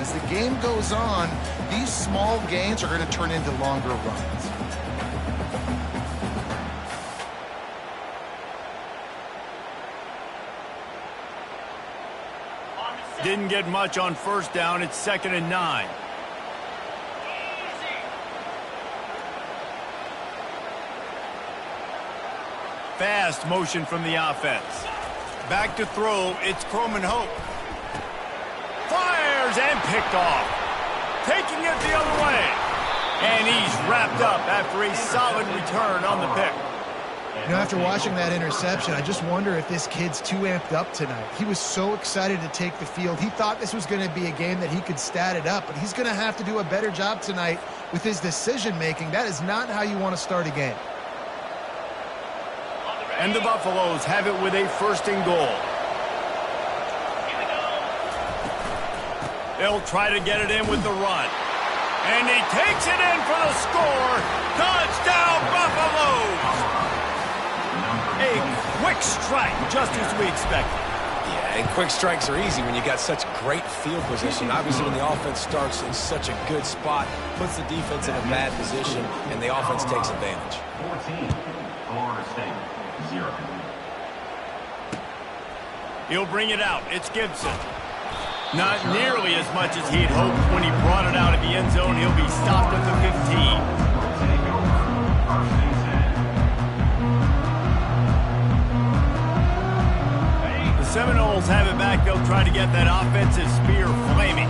as the game goes on, these small gains are going to turn into longer runs. Didn't get much on first down. It's 2nd and 9. Fast motion from the offense. Back to throw. It's Croman Hope. Fires and picked off. Taking it the other way. And he's wrapped up after a solid return on the pick. You know, after watching that interception, I just wonder if this kid's too amped up tonight. He was so excited to take the field. He thought this was going to be a game that he could stat it up, but he's going to have to do a better job tonight with his decision-making. That is not how you want to start a game. And the Buffaloes have it with a 1st and goal. They'll try to get it in with the run. And he takes it in for the score. Touchdown, Buffaloes! A quick strike, just as we expected. Yeah, and quick strikes are easy when you got such great field position. Obviously, when the offense starts in such a good spot, puts the defense in a bad position, and the offense takes advantage. 14, Florida State, 0. He'll bring it out. It's Gibson. Not nearly as much as he'd hoped when he brought it out of the end zone. He'll be stopped at the 15. Seminoles have it back. They'll try to get that offensive spear flaming.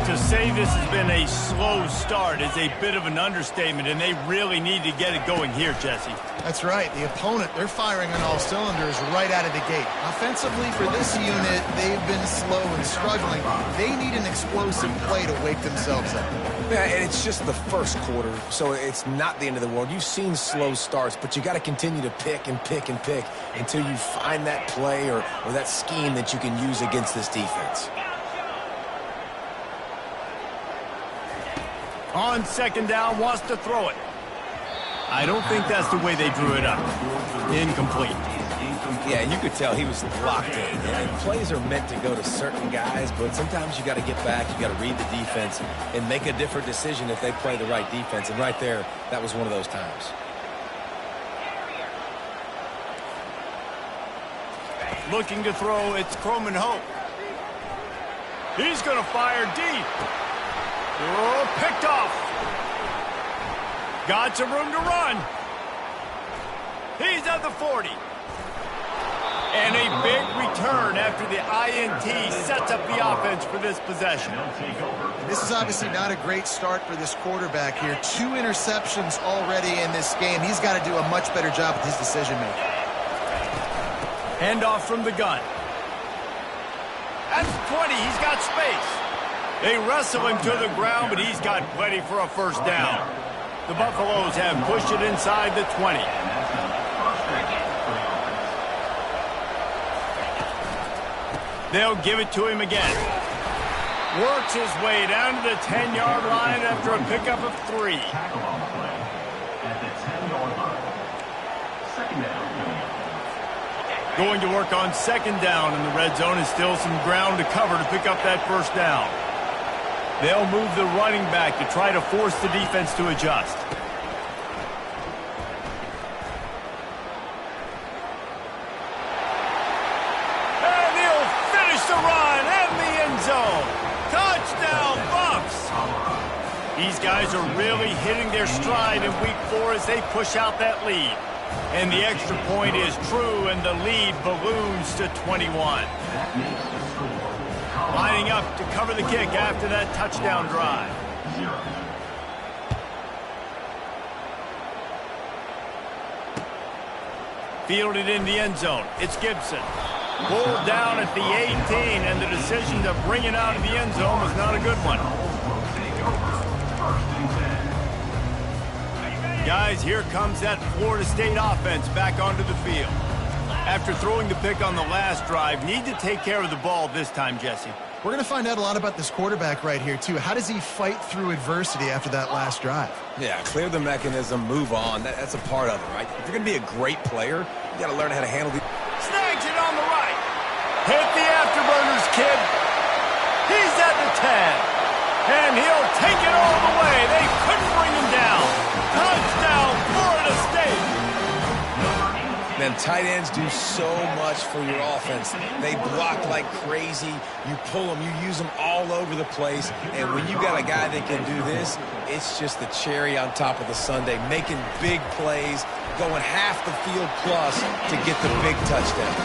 To say this has been a slow start is a bit of an understatement, and they really need to get it going here, Jesse. That's right. The opponent, they're firing on all cylinders right out of the gate. Offensively, for this unit, they've been slow and struggling. They need an explosive play to wake themselves up. Yeah, and it's just the first quarter, so it's not the end of the world. You've seen slow starts, but you got to continue to pick and pick and pick until you find that play or that scheme that you can use against this defense. On 2nd down, wants to throw it. I don't think that's the way they drew it up. Incomplete. Yeah, and you could tell he was locked in. And plays are meant to go to certain guys, but sometimes you got to get back, you got to read the defense, and make a different decision if they play the right defense. And right there, that was one of those times. Looking to throw, it's Croman Hope. He's going to fire deep. Oh, picked off. Got some room to run. He's at the 40. And a big return after the INT sets up the offense for this possession. This is obviously not a great start for this quarterback here. 2 interceptions already in this game. He's got to do a much better job with his decision-making. Handoff from the gun. That's 20. He's got space. They wrestle him to the ground, but he's got plenty for a 1st down. The Buffaloes have pushed it inside the 20. They'll give it to him again. Works his way down to the 10-yard line after a pickup of 3. Going to work on 2nd down in the red zone, and still some ground to cover to pick up that 1st down. They'll move the running back to try to force the defense to adjust. And he'll finish the run and the end zone. Touchdown, Bucks! These guys are really hitting their stride in week 4 as they push out that lead. And the extra point is true, and the lead balloons to 21. Lining up to cover the kick after that touchdown drive. Fielded in the end zone. It's Gibson. Pulled down at the 18, and the decision to bring it out of the end zone was not a good one. Guys, here comes that Florida State offense back onto the field. After throwing the pick on the last drive, need to take care of the ball this time, Jesse. We're going to find out a lot about this quarterback right here, too. How does he fight through adversity after that last drive? Yeah, clear the mechanism, move on. That's a part of it, right? If you're going to be a great player, you got to learn how to handle the... Snags it on the right. Hit the afterburners, kid. He's at the 10. And he'll take it all the way. They couldn't bring him down. Touchdown, Florida State. Man, tight ends do so much for your offense. They block like crazy. You pull them, you use them all over the place. And when you got a guy that can do this, it's just the cherry on top of the sundae, making big plays, going half the field plus to get the big touchdown.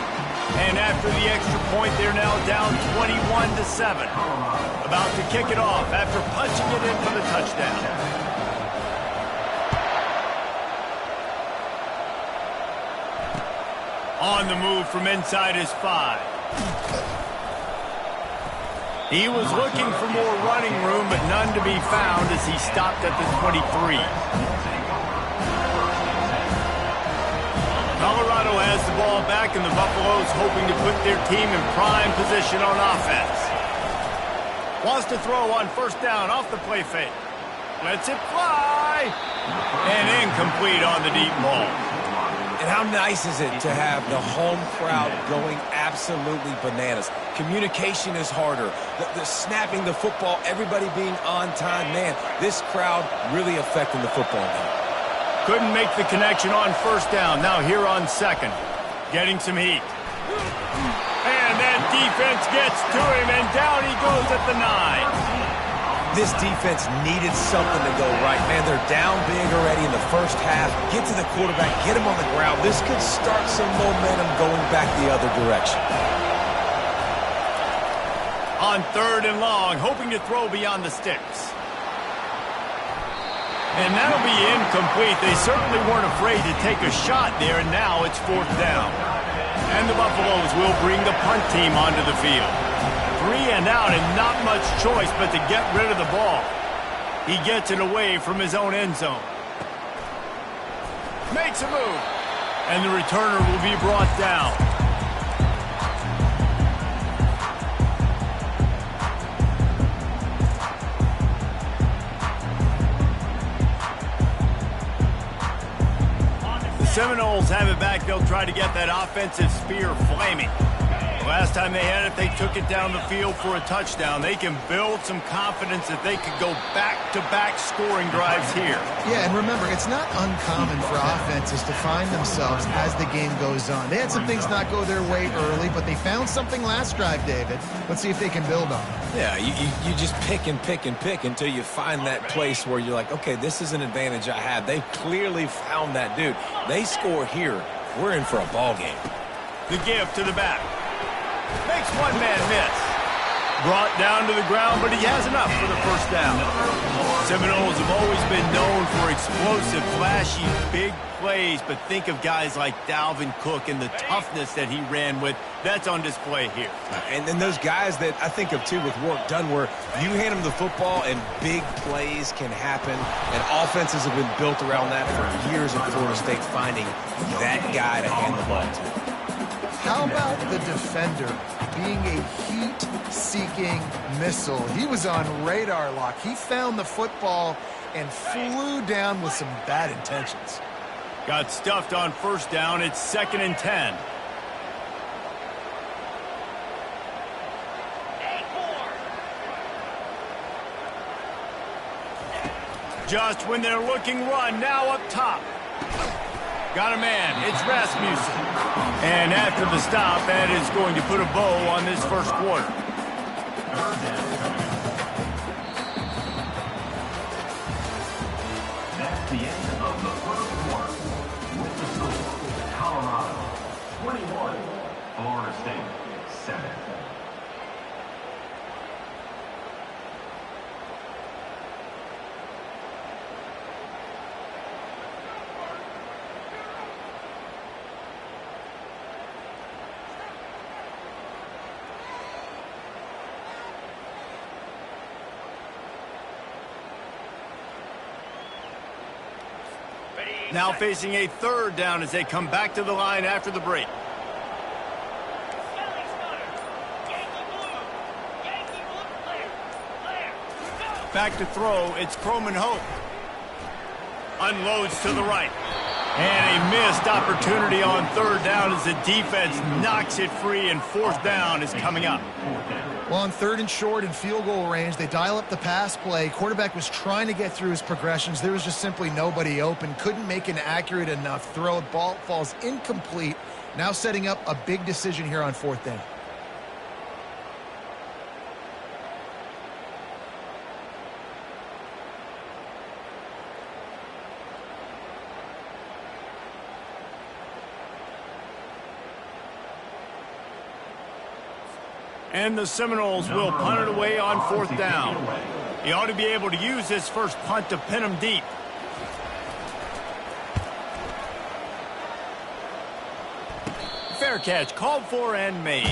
And after the extra point, they're now down 21-7. About to kick it off after punching it in for the touchdown. On the move from inside his 5. He was looking for more running room, but none to be found as he stopped at the 23. Colorado has the ball back, and the Buffaloes hoping to put their team in prime position on offense. Wants to throw on first down off the play fake. Lets it fly. And incomplete on the deep ball. And how nice is it to have the home crowd going absolutely bananas? Communication is harder. The snapping the football, everybody being on time. Man, this crowd really affecting the football game. Couldn't make the connection on first down. Now here on second. Getting some heat. And that defense gets to him, and down he goes at the 9. This defense needed something to go right. Man, they're down big already in the first half. Get to the quarterback, get him on the ground. This could start some momentum going back the other direction. On third and long, hoping to throw beyond the sticks. And that'll be incomplete. They certainly weren't afraid to take a shot there, and now it's fourth down. And the Buffaloes will bring the punt team onto the field. 3 and out, and not much choice but to get rid of the ball. He gets it away from his own end zone. Makes a move. And the returner will be brought down. The Seminoles have it back. They'll try to get that offensive spear flaming. Last time they had it, they took it down the field for a touchdown. They can build some confidence that they could go back-to-back scoring drives here. Yeah, and remember, it's not uncommon for offenses to find themselves as the game goes on. They had some things not go their way early, but they found something last drive, David. Let's see if they can build on it. Yeah, you just pick and pick and pick until you find that place where you're like, okay, this is an advantage I have. They clearly found that dude. They score here. We're in for a ball game. The give to the back. Makes one man miss. Brought down to the ground, but he has enough for the first down. Seminoles have always been known for explosive, flashy, big plays, but think of guys like Dalvin Cook and the toughness that he ran with. That's on display here. And then those guys that I think of, too, with work done, where you hand them the football and big plays can happen, and offenses have been built around that for years at Florida State, finding that guy to hand the ball to. How about the defender being a heat-seeking missile? He was on radar lock. He found the football and flew down with some bad intentions. Got stuffed on first down. It's 2nd and 10. Just when they're looking run, now up top. Got a man. It's Rasmussen. And after the stop, that is going to put a bow on this first quarter. That's the end of the first quarter. With the score, Colorado 21, Florida State 7. Now facing a third down as they come back to the line after the break. Back to throw, it's Croman Hope. Unloads to the right. And a missed opportunity on third down as the defense knocks it free, and fourth down is coming up. Well, on third and short and field goal range, they dial up the pass play. Quarterback was trying to get through his progressions. There was just simply nobody open. Couldn't make an accurate enough throw. Ball falls incomplete. Now setting up a big decision here on fourth down. And the Seminoles will punt it away on fourth down. He ought to be able to use this first punt to pin him deep. Fair catch, called for and made.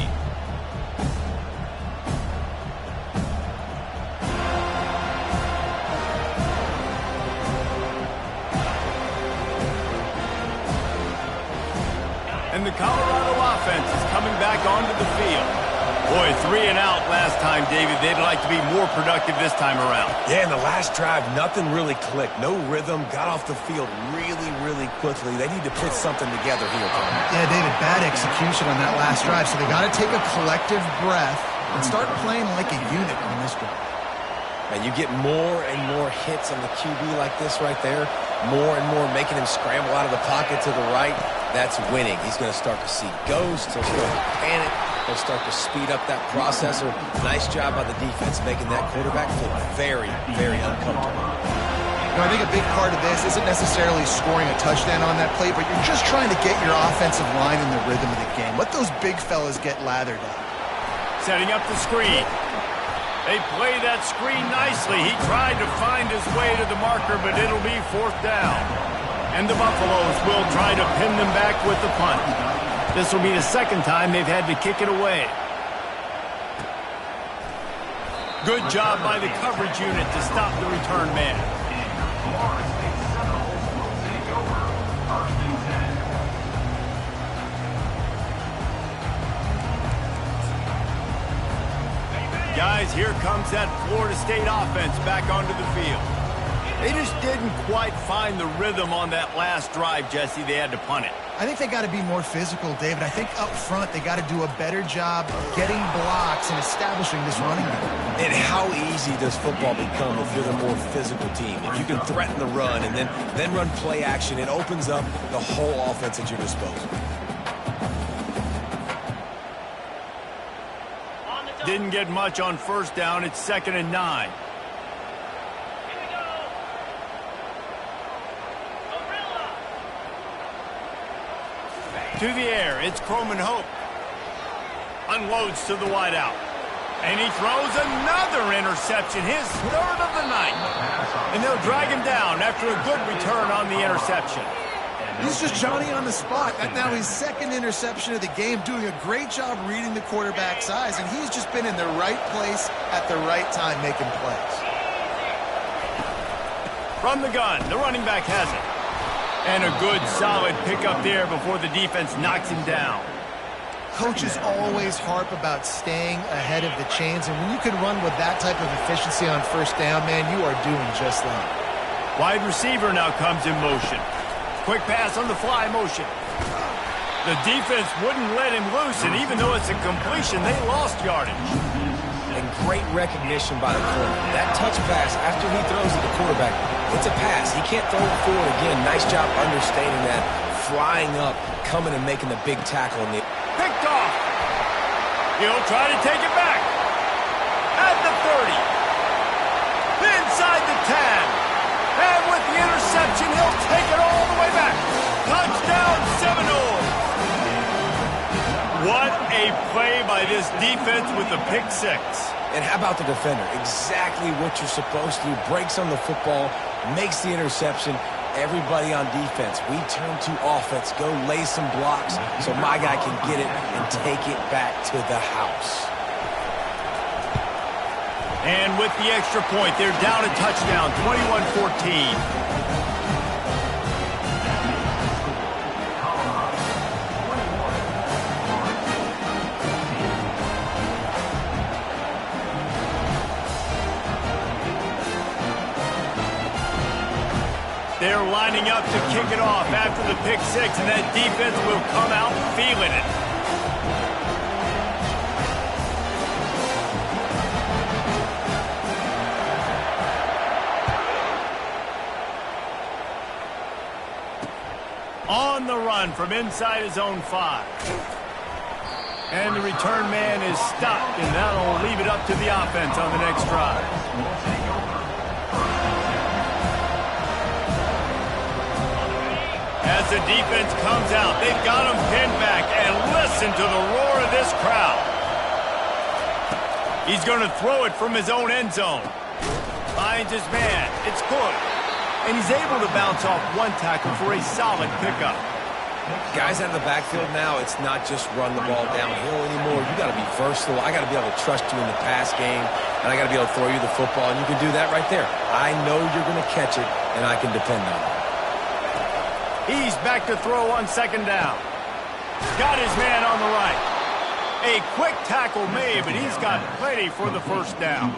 And the Colorado offense is coming back onto the field. Boy, 3 and out last time, David. They'd like to be more productive this time around. Yeah, in the last drive, nothing really clicked. No rhythm, got off the field really quickly. They need to put something together here, Tom. Yeah, David, bad execution on that last drive. So they got to take a collective breath and start playing like a unit on this drive. And you get more and more hits on the QB like this right there. More and more making him scramble out of the pocket to the right. That's winning. He's going to start to see ghosts. He'll start to panic. He'll start to speed up that processor. Nice job by the defense making that quarterback feel very uncomfortable. You know, I think a big part of this isn't necessarily scoring a touchdown on that play, but you're just trying to get your offensive line in the rhythm of the game. Let those big fellas get lathered up. Setting up the screen. They play that screen nicely. He tried to find his way to the marker, but it'll be fourth down. And the Buffaloes will try to pin them back with the punt. This will be the second time they've had to kick it away. Good job by the coverage unit to stop the return man. Guys, here comes that Florida State offense back onto the field. They just didn't quite find the rhythm on that last drive, Jesse. They had to punt it. I think they got to be more physical, David. I think up front they got to do a better job getting blocks and establishing this running game. And how easy does football become if you're the more physical team? If you can threaten the run and then run play action, it opens up the whole offense at your disposal. Didn't get much on first down. It's 2nd and 9. To the air, it's Croman Hope. Unloads to the wideout. And he throws another interception, his 3rd of the night. And they'll drag him down after a good return on the interception. He's just Johnny on the spot. That now his 2nd interception of the game, doing a great job reading the quarterback's eyes, and he's just been in the right place at the right time making plays. From the gun, the running back has it. And a good, solid pickup there before the defense knocks him down. Coaches always harp about staying ahead of the chains, and when you can run with that type of efficiency on first down, man, you are doing just that. Wide receiver now comes in motion. Quick pass on the fly motion. The defense wouldn't let him loose, and even though it's a completion, they lost yardage. And great recognition by the corner. That touch pass after he throws at the quarterback, it's a pass. He can't throw it forward again. Nice job understanding that. Flying up, coming and making the big tackle. Picked off. He'll try to take it back. At the 30. Inside the 10. And with the interception, he'll take it all the way back. Touchdown, Seminoles. What a play by this defense with the pick 6. And how about the defender? Exactly what you're supposed to do. Breaks on the football, makes the interception. Everybody on defense, we turn to offense. Go lay some blocks so my guy can get it and take it back to the house. And with the extra point, they're down a touchdown, 21-14. They're lining up to kick it off after the pick six, and that defense will come out feeling it. On the run from inside his own 5. And the return man is stopped, and that'll leave it up to the offense on the next drive. As the defense comes out, they've got him pinned back, and listen to the roar of this crowd. He's going to throw it from his own end zone. Finds his man. It's good. And he's able to bounce off one tackle for a solid pickup. Guys out of the backfield now, it's not just run the ball downhill anymore. You got to be versatile. I got to be able to trust you in the pass game, and I got to be able to throw you the football, and you can do that right there. I know you're going to catch it, and I can depend on it. He's back to throw on second down. Got his man on the right. A quick tackle made, but he's got plenty for the first down.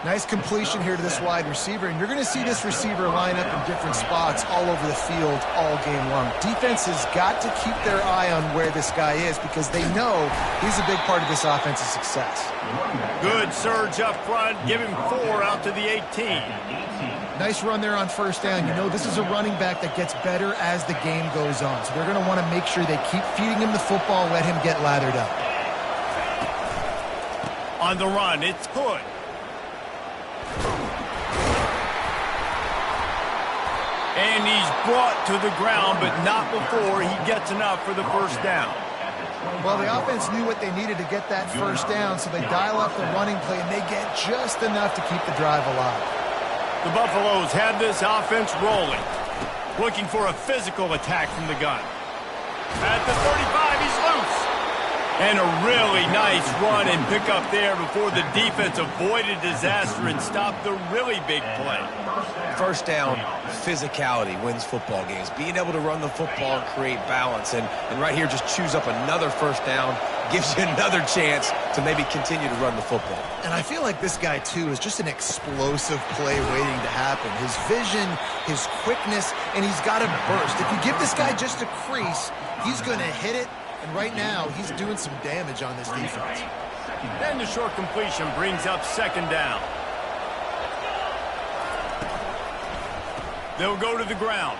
Nice completion here to this wide receiver, and you're going to see this receiver line up in different spots all over the field all game long. Defense has got to keep their eye on where this guy is because they know he's a big part of this offense's success. Good surge up front, give him 4 out to the 18. Nice run there on first down. You know, this is a running back that gets better as the game goes on, so they're going to want to make sure they keep feeding him the football, let him get lathered up. On the run, it's good. And he's brought to the ground, but not before he gets enough for the first down. Well, the offense knew what they needed to get that first down, so they dial up the running play, and they get just enough to keep the drive alive. The Buffaloes have this offense rolling, looking for a physical attack from the gun. At the 35, he's loose. And a really nice run and pick up there before the defense avoided disaster and stopped the really big play. First down, physicality wins football games. Being able to run the football and create balance. And right here, just choose up another first down, gives you another chance to maybe continue to run the football. And I feel like this guy, too, is just an explosive play waiting to happen. His vision, his quickness, and he's got a burst. If you give this guy just a crease, he's going to hit it. And right now, he's doing some damage on this defense. Then the short completion brings up second down. They'll go to the ground.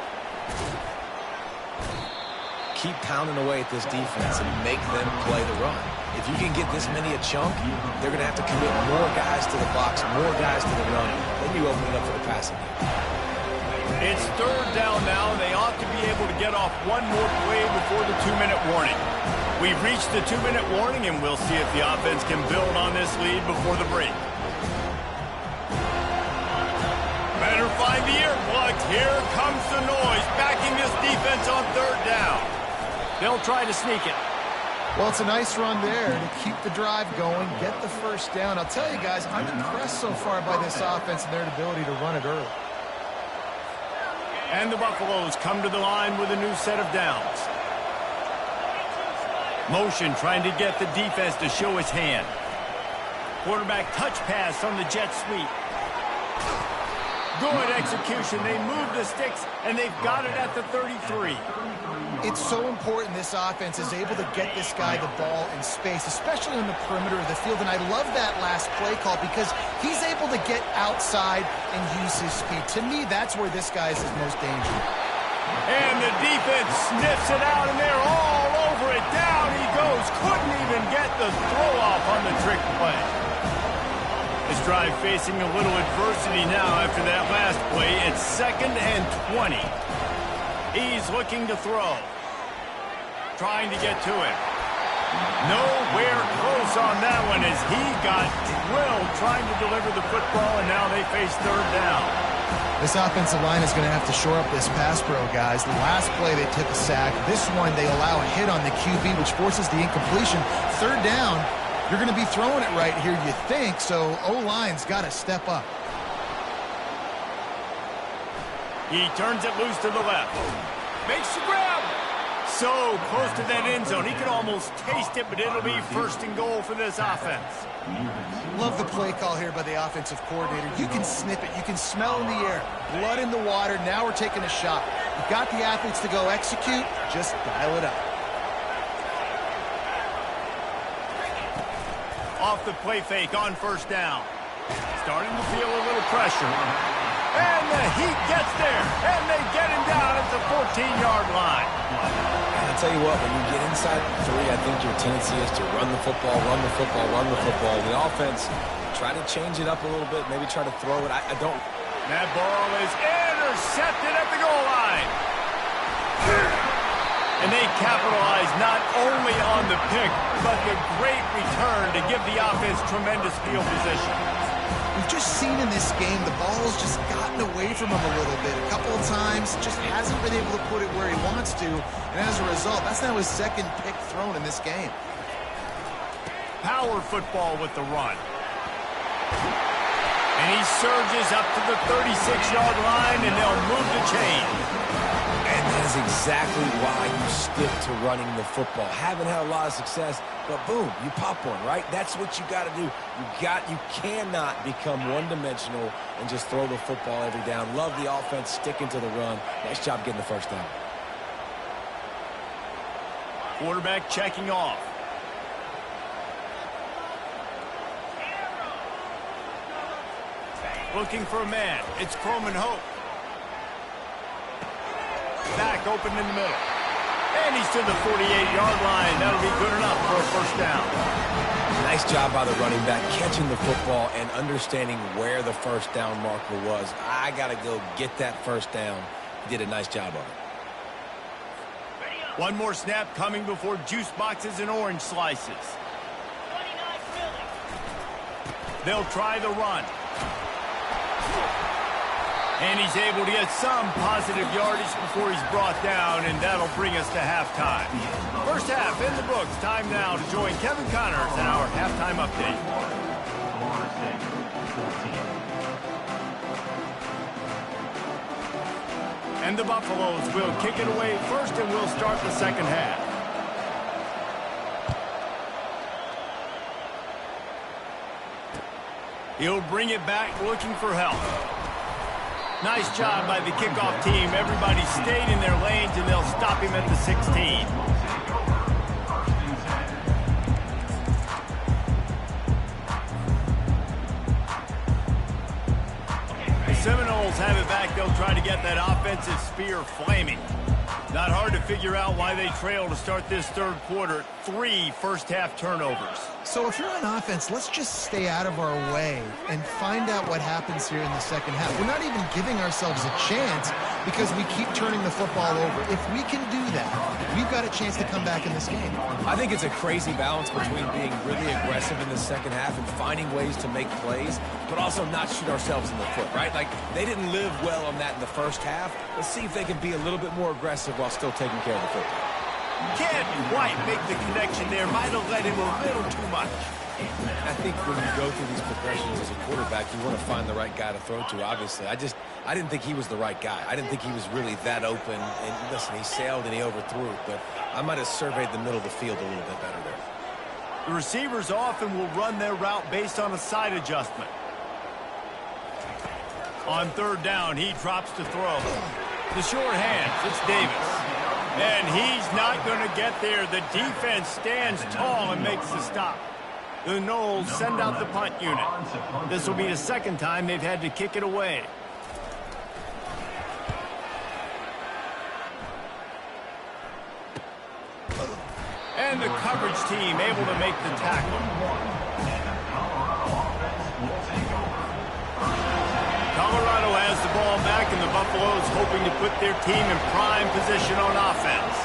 Keep pounding away at this defense and make them play the run. If you can get this many a chunk, they're going to have to commit more guys to the box, more guys to the run. Then you open it up for the passing game. It's third down now, and they ought to be able to get off one more play before the 2-minute warning. We've reached the 2-minute warning, and we'll see if the offense can build on this lead before the break. Better find the earplugs. Here comes the noise, backing this defense on third down. They'll try to sneak it. Well, it's a nice run there to keep the drive going, get the first down. I'll tell you guys, I'm impressed so far by this offense and their ability to run it early. And the Buffaloes come to the line with a new set of downs. Motion trying to get the defense to show his hand. Quarterback touch pass on the jet sweep. Good execution. They move the sticks, and they've got it at the 33. It's so important this offense is able to get this guy the ball in space, especially on the perimeter of the field. And I love that last play call because he's able to get outside and use his speed. To me, that's where this guy is his most dangerous. And the defense sniffs it out, and they're all over it. Down he goes. Couldn't even get the throw off on the trick play. This drive facing a little adversity now after that last play. It's 2nd and 20. He's looking to throw. Trying to get to it. Nowhere close on that one as he got drilled trying to deliver the football, and now they face third down. This offensive line is going to have to shore up this pass pro, guys. The last play they took a sack. This one they allow a hit on the QB, which forces the incompletion. Third down, you're going to be throwing it right here, you think, so O-line's got to step up. He turns it loose to the left. Makes the grab. so close to that end zone. He could almost taste it, but it'll be first and goal for this offense. Love the play call here by the offensive coordinator. You can snip it. You can smell in the air. Blood in the water. Now we're taking a shot. You've got the athletes to go execute. Just dial it up. Off the play fake on first down. Starting to feel a little pressure. And the Heat gets there. And they get him down at the 14-yard line. And I'll tell you what, when you get inside 3, I think your tendency is to run the football, run the football, run the football. The offense, try to change it up a little bit, maybe try to throw it. I don't. That ball is intercepted at the goal line. And they capitalize not only on the pick, but the great return to give the offense tremendous field position. We've just seen in this game the ball's just gotten away from him a little bit. A couple of times, just hasn't been able to put it where he wants to. And as a result, that's now his second pick thrown in this game. Power football with the run. And he surges up to the 36-yard line, and they'll move the chain. And that is exactly why you stick to running the football. Haven't had a lot of success, but boom, you pop one, right? That's what you got to do. You cannot become one-dimensional and just throw the football every down. Love the offense, sticking to the run. Nice job getting the first down. Quarterback checking off. Looking for a man. It's Croman Hope. Back open in the middle. And he's to the 48-yard line. That'll be good enough for a first down. Nice job by the running back, catching the football and understanding where the first down marker was. I got to go get that first down. He did a nice job of it. One more snap coming before juice boxes and orange slices. They'll try the run. And he's able to get some positive yardage before he's brought down, and that'll bring us to halftime. First half in the books. Time now to join Kevin Connors in our halftime update. And the Buffaloes will kick it away first, and we'll start the second half. He'll bring it back looking for help. Nice job by the kickoff team. Everybody stayed in their lanes, and they'll stop him at the 16. The Seminoles have it back. They'll try to get that offensive spear flaming. Not hard to figure out why they trail to start this third quarter. 3 first-half turnovers. So if you're on offense, let's just stay out of our way and find out what happens here in the second half. We're not even giving ourselves a chance because we keep turning the football over. If we can do that, we've got a chance to come back in this game. I think it's a crazy balance between being really aggressive in the second half and finding ways to make plays, but also not shoot ourselves in the foot, right? Like, they didn't live well on that in the first half. Let's see if they can be a little bit more aggressive while still taking care of the football. Can't quite make the connection there. Might have let him a little too much. I think when you go through these progressions as a quarterback, you want to find the right guy to throw to, obviously. I didn't think he was the right guy. I didn't think he was really that open. And listen, he sailed and he overthrew it, but I might have surveyed the middle of the field a little bit better there. The receivers often will run their route based on a side adjustment. On third down, he drops to throw. The short hands, it's Davis. And he's not going to get there. The defense stands tall and makes the stop. The Noles send out the punt unit. This will be the second time they've had to kick it away. And the coverage team able to make the tackle. Colorado has the ball back, and the Buffaloes hoping to put their team in prime position on offense.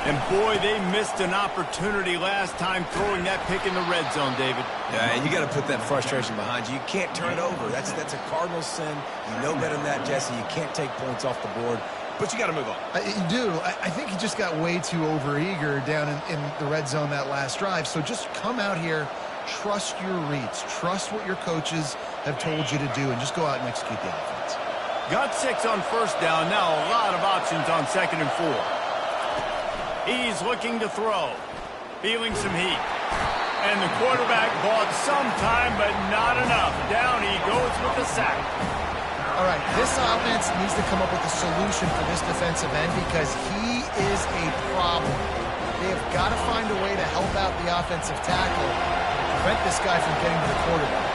And boy, they missed an opportunity last time throwing that pick in the red zone, David. Yeah, and you got to put that frustration behind you. You can't turn it over. That's a cardinal sin. You know better than that, Jesse. You can't take points off the board, but you got to move on. You do. I think he just got way too overeager down in the red zone that last drive. So just come out here, trust your reads, trust what your coaches have told you to do, and just go out and execute the offense. Got 6 on first down. Now a lot of options on 2nd and 4. He's looking to throw. Feeling some heat. And the quarterback bought some time, but not enough. Down he goes with the sack. All right, this offense needs to come up with a solution for this defensive end because he is a problem. They have got to find a way to help out the offensive tackle and prevent this guy from getting to the quarterback.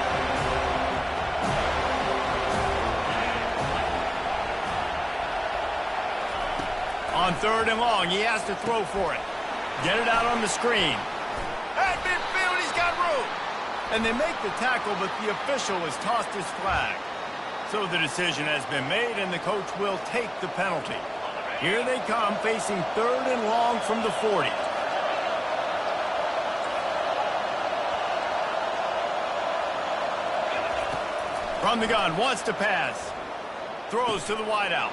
On 3rd and long, he has to throw for it. Get it out on the screen. At midfield, he's got room. And they make the tackle, but the official has tossed his flag. So the decision has been made, and the coach will take the penalty. Here they come, facing 3rd and long from the 40. From the gun, wants to pass. Throws to the wideout.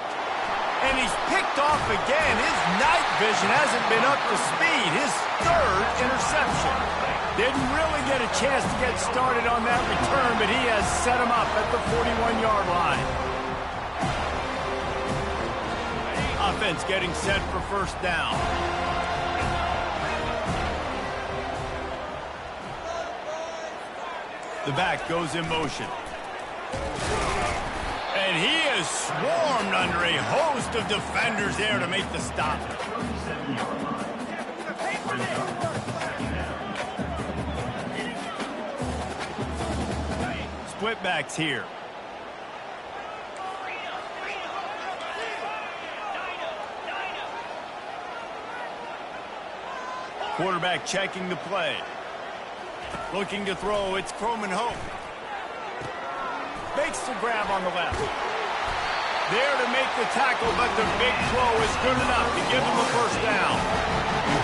And he's picked off again. His night vision hasn't been up to speed. His 3rd interception. Didn't really get a chance to get started on that return, but he has set him up at the 41-yard line. Offense getting set for 1st down. The back goes in motion. And he is swarmed under a host of defenders there to make the stop. Split backs here. Quarterback checking the play. Looking to throw, it's Croman Hope. Makes the grab on the left. There to make the tackle, but the big throw is good enough to give him a 1st down.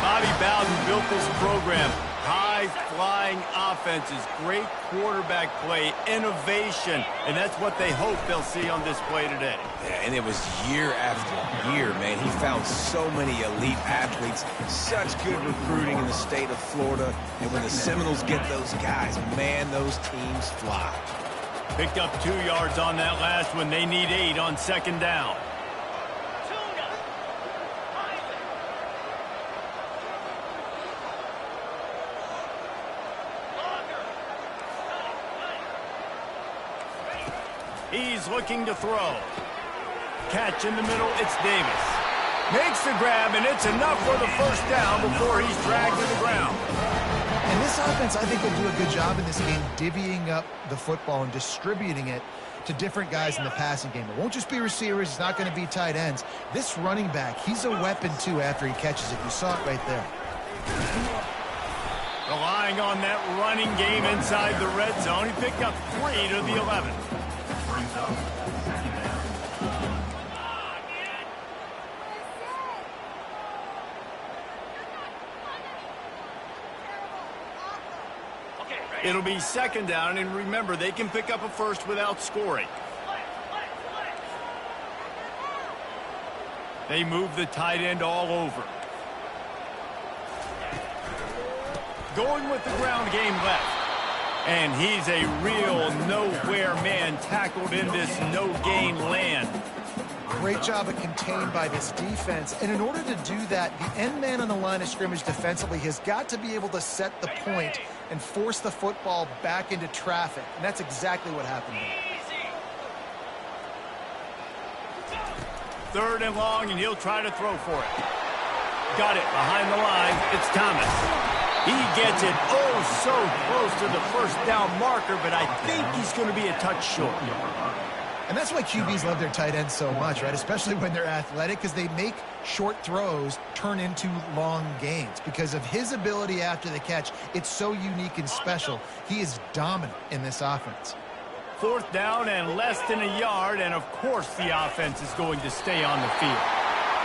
Bobby Bowden built this program. High-flying offenses, great quarterback play, innovation, and that's what they hope they'll see on display today. Yeah, and it was year after year, man. He found so many elite athletes, such good recruiting in the state of Florida, and when the Seminoles get those guys, man, those teams fly. Picked up 2 yards on that last one. They need 8 on 2nd down. He's looking to throw. Catch in the middle, it's Davis. Makes the grab, and it's enough for the 1st down before he's dragged to the ground. And this offense, I think, will do a good job in this game divvying up the football and distributing it to different guys in the passing game. It won't just be receivers. It's not going to be tight ends. This running back, he's a weapon, too, after he catches it. You saw it right there. Relying on that running game inside the red zone. He picked up 3 to the 11. It'll be 2nd down, and remember, they can pick up a 1st without scoring. They move the tight end all over. Going with the ground game left. And he's a real nowhere man tackled in this no-gain land. Great job of contained by this defense. And in order to do that, the end man on the line of scrimmage defensively has got to be able to set the point and force the football back into traffic. And that's exactly what happened there. 3rd and long, and he'll try to throw for it. Got it behind the line. It's Thomas. He gets it so close to the 1st down marker, but I think he's going to be a touch short. And that's why QBs love their tight ends so much, right? Especially when they're athletic, because they make short throws turn into long gains. Because of his ability after the catch, it's so unique and special. He is dominant in this offense. 4th down and less than a yard, and of course the offense is going to stay on the field.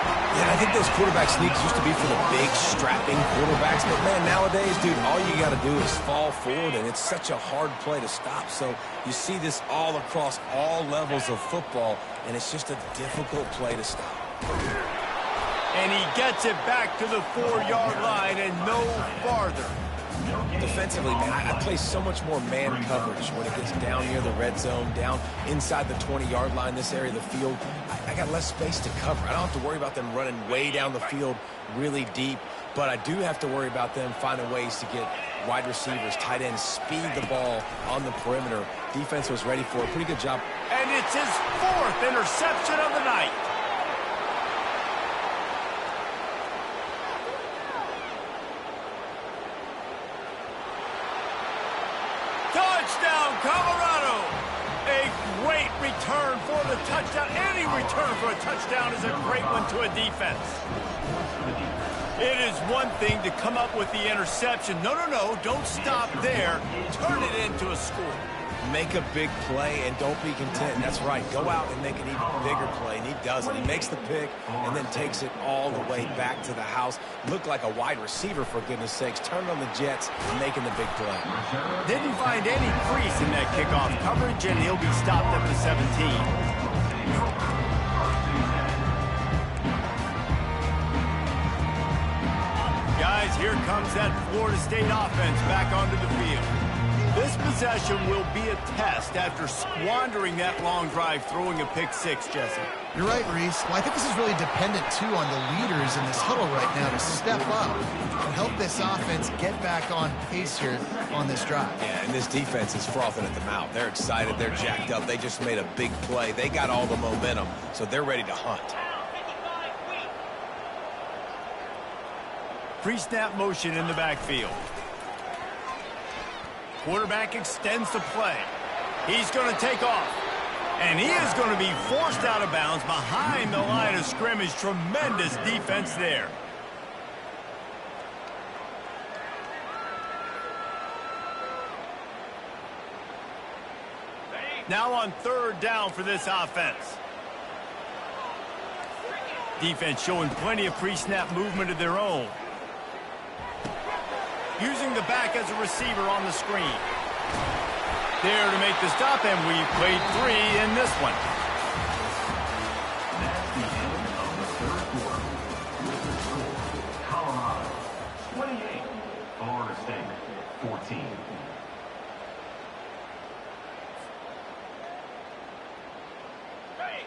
Yeah, I think those quarterback sneaks used to be for the big, strapping quarterbacks. But, man, nowadays, dude, all you got to do is fall forward, and it's such a hard play to stop. So you see this all across all levels of football, and it's just a difficult play to stop. And he gets it back to the 4-yard line and no farther. Defensively, man, I play so much more man coverage when it gets down near the red zone, down inside the 20-yard line, this area of the field. I got less space to cover. I don't have to worry about them running way down the field really deep, but I do have to worry about them finding ways to get wide receivers, tight ends, speed the ball on the perimeter. Defense was ready for a pretty good job. And it's his 4th interception of the night. Touchdown, Colorado! A great return for the touchdown. Any return for a touchdown is a great one to a defense. It is one thing to come up with the interception. No, don't stop there. Turn it into a score. Make a big play and don't be content. That's right. Go out and make an even bigger play, and he does it. He makes the pick and then takes it all the way back to the house. Looked like a wide receiver, for goodness sakes. Turned on the Jets, making the big play. Didn't find any crease in that kickoff coverage, and he'll be stopped at the 17. Guys, here comes that Florida State offense back onto the field. This possession will be a test after squandering that long drive, throwing a pick-6, Jesse. You're right, Reese. Well, I think this is really dependent, too, on the leaders in this huddle right now to step up and help this offense get back on pace here on this drive. Yeah, and this defense is frothing at the mouth. They're excited. They're jacked up. They just made a big play. They got all the momentum, so they're ready to hunt. Pre-snap motion in the backfield. Quarterback extends the play. He's going to take off. And he is going to be forced out of bounds behind the line of scrimmage. Tremendous defense there. Now on 3rd down for this offense. Defense showing plenty of pre-snap movement of their own. Using the back as a receiver on the screen. There to make the stop, and we played 3 in this one. That's the end of the 3rd quarter. With the score, Colorado 28, Florida State 14.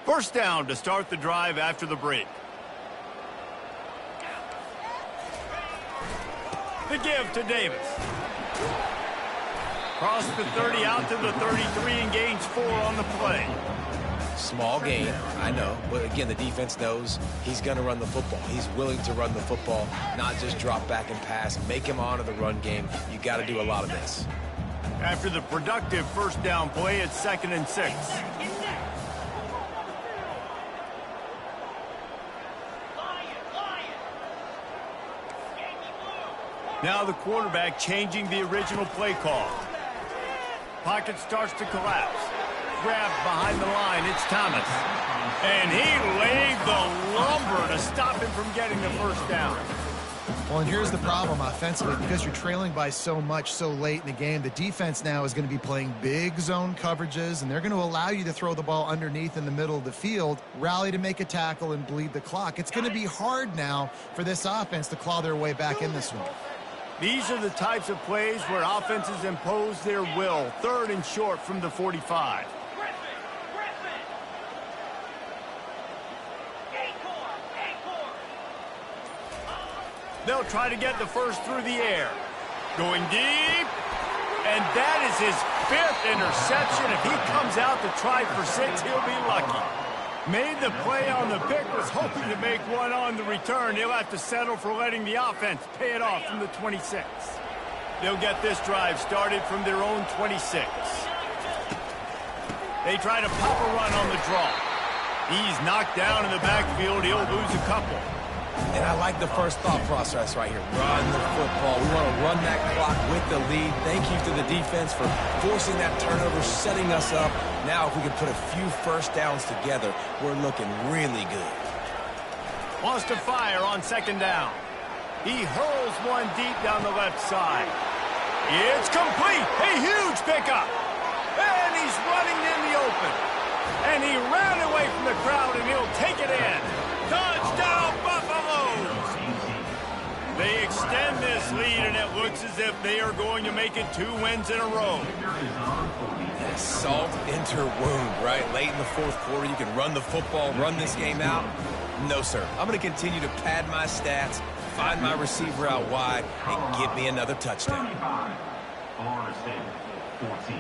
First down to start the drive after the break. The give to Davis. Cross the 30 out to the 33 and gains 4 on the play. Small gain, I know. But again, the defense knows he's going to run the football. He's willing to run the football, not just drop back and pass. Make him onto the run game. You got to do a lot of this. After the productive first down play, it's 2nd and 6. Now the quarterback changing the original play call. Pocket starts to collapse. Grabbed behind the line, it's Thomas. And he laid the lumber to stop him from getting the first down. Well, and here's the problem offensively. Because you're trailing by so much so late in the game, the defense now is going to be playing big zone coverages, and they're going to allow you to throw the ball underneath in the middle of the field, rally to make a tackle, and bleed the clock. It's going to be hard now for this offense to claw their way back in this one. These are the types of plays where offenses impose their will. 3rd and short from the 45. They'll try to get the first through the air. Going deep. And that is his 5th interception. If he comes out to try for 6, he'll be lucky. Made the play on the pick, was hoping to make one on the return. He'll have to settle for letting the offense pay it off from the 26. They'll get this drive started from their own 26. They try to pop a run on the draw. He's knocked down in the backfield. He'll lose a couple. And I like the first thought process right here. Run the football. We want to run that clock with the lead. Thank you to the defense for forcing that turnover, setting us up. Now if we can put a few first downs together, we're looking really good. Wants to fire on 2nd down. He hurls one deep down the left side. It's complete. A huge pickup. And he's running in the open. And he ran away from the crowd, and he'll take it in. Touchdown, Buffaloes! They extend this lead, and it looks as if they are going to make it 2 wins in a row. Salt into wound, right? Late in the fourth quarter, you can run the football, run this game out. No, sir. I'm going to continue to pad my stats, find my receiver out wide, and give me another touchdown. Florida State, 14.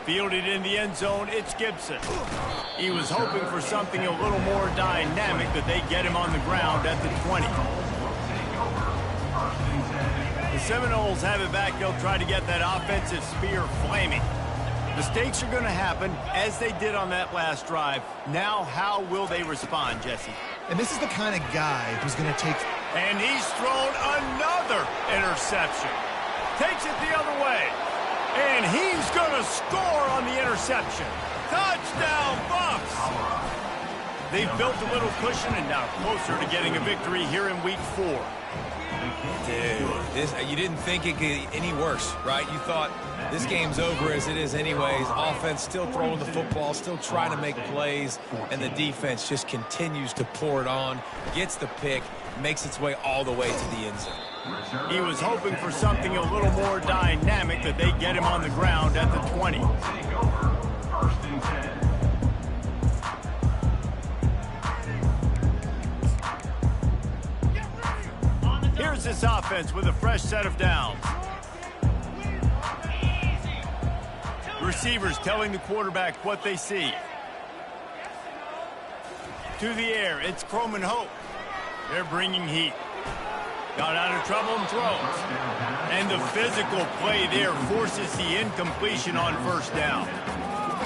Fielded in the end zone, it's Gibson. He was hoping for something a little more dynamic, but they get him on the ground at the 20. The Seminoles have it back. They'll try to get that offensive spear flaming. Mistakes are going to happen, as they did on that last drive. Now, how will they respond, Jesse? And this is the kind of guy who's going to take... And he's thrown another interception. Takes it the other way. And he's going to score on the interception. Touchdown, Bucks! They've built a little cushion and now closer to getting a victory here in Week 4. Dude, you didn't think it could get any worse, right? You thought this game's over as it is anyways. Offense still throwing the football, still trying to make plays, and the defense just continues to pour it on, gets the pick, makes its way all the way to the end zone. He was hoping for something a little more dynamic, that they get him on the ground at the 20. Take over, 1st and 10. Here's this offense with a fresh set of downs. Receivers telling the quarterback what they see. To the air, it's Chrome and Hope. They're bringing heat. Got out of trouble and throws. And the physical play there forces the incompletion on 1st down.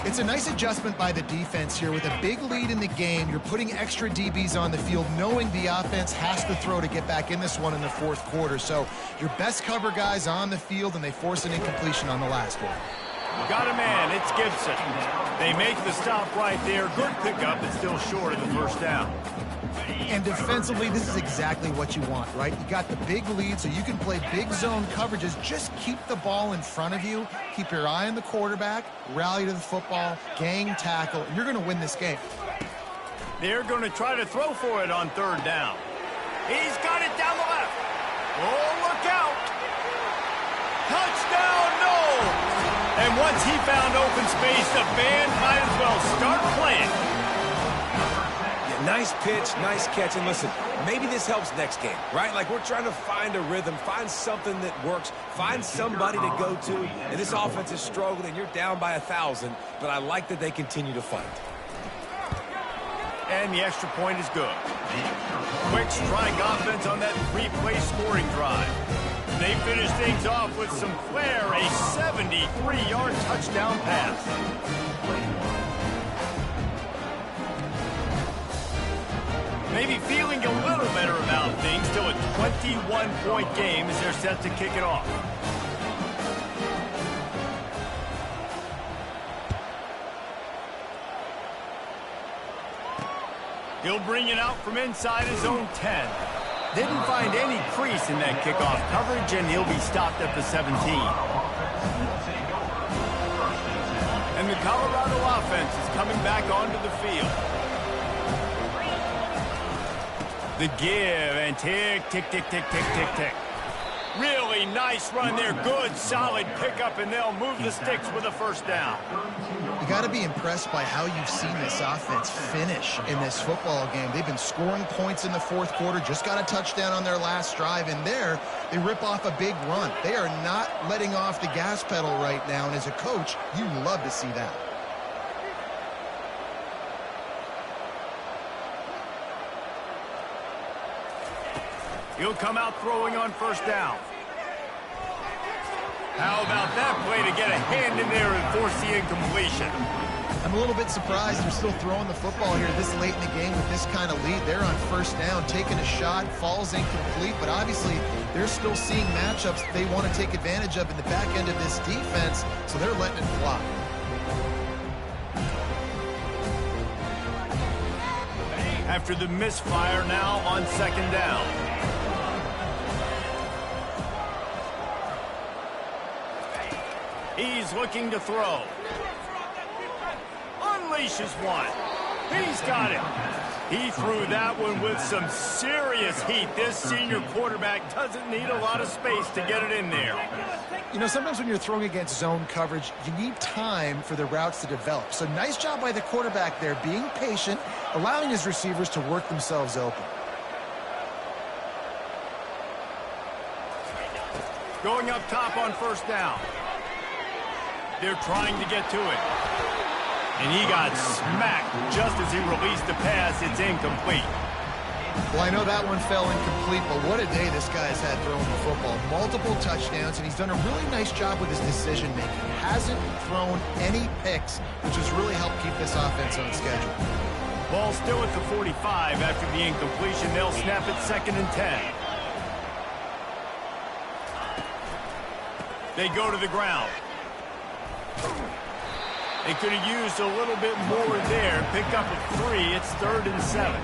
It's a nice adjustment by the defense here. With a big lead in the game, you're putting extra DBs on the field, knowing the offense has to throw to get back in this one in the 4th quarter. So your best cover guys on the field, and they force an incompletion on the last one. Got a man, it's Gibson. They make the stop right there. Good pickup, but still short of the 1st down. And defensively, this is exactly what you want, right? You got the big lead, so you can play big zone coverages. Just keep the ball in front of you. Keep your eye on the quarterback. Rally to the football. Gang tackle. And you're going to win this game. They're going to try to throw for it on 3rd down. He's got it down the left. Oh, look out. Touchdown, no. And once he found open space, the band might as well start playing. Nice pitch, nice catch, and listen, maybe this helps next game, right? Like, we're trying to find a rhythm, find something that works, find somebody to go to, and this offense is struggling, and you're down by 1,000, but I like that they continue to fight. And the extra point is good. Quick strike offense on that 3-play scoring drive. They finish things off with some flair, a 73-yard touchdown pass. Maybe feeling a little better about things, still a 21-point game as they're set to kick it off. He'll bring it out from inside his own 10. Didn't find any crease in that kickoff coverage, and he'll be stopped at the 17. And the Colorado offense is coming back onto the field. The give, and tick, tick, tick, tick, tick, tick, tick. Really nice run there. Good, solid pickup, and they'll move the sticks with a 1st down. You got to be impressed by how you've seen this offense finish in this football game. They've been scoring points in the 4th quarter, just got a touchdown on their last drive, and there they rip off a big run. They are not letting off the gas pedal right now, and as a coach, you love to see that. He'll come out throwing on 1st down. How about that play to get a hand in there and force the incompletion? I'm a little bit surprised they're still throwing the football here this late in the game with this kind of lead. They're on 1st down, taking a shot, falls incomplete, but obviously they're still seeing matchups they want to take advantage of in the back end of this defense, so they're letting it fly. After the misfire, now on 2nd down. He's looking to throw. Unleashes one. He's got it. He threw that one with some serious heat. This senior quarterback doesn't need a lot of space to get it in there. You know, sometimes when you're throwing against zone coverage, you need time for the routes to develop. So nice job by the quarterback there, being patient, allowing his receivers to work themselves open. Going up top on first down. They're trying to get to it. And he got smacked just as he released the pass. It's incomplete. Well, I know that one fell incomplete, but what a day this guy's had throwing the football. Multiple touchdowns, and he's done a really nice job with his decision-making. Hasn't thrown any picks, which has really helped keep this offense on schedule. Ball still at the 45 after the incompletion. They'll snap it 2nd and 10. They go to the ground. They could have used a little bit more there. Pick up a 3. It's 3rd and 7.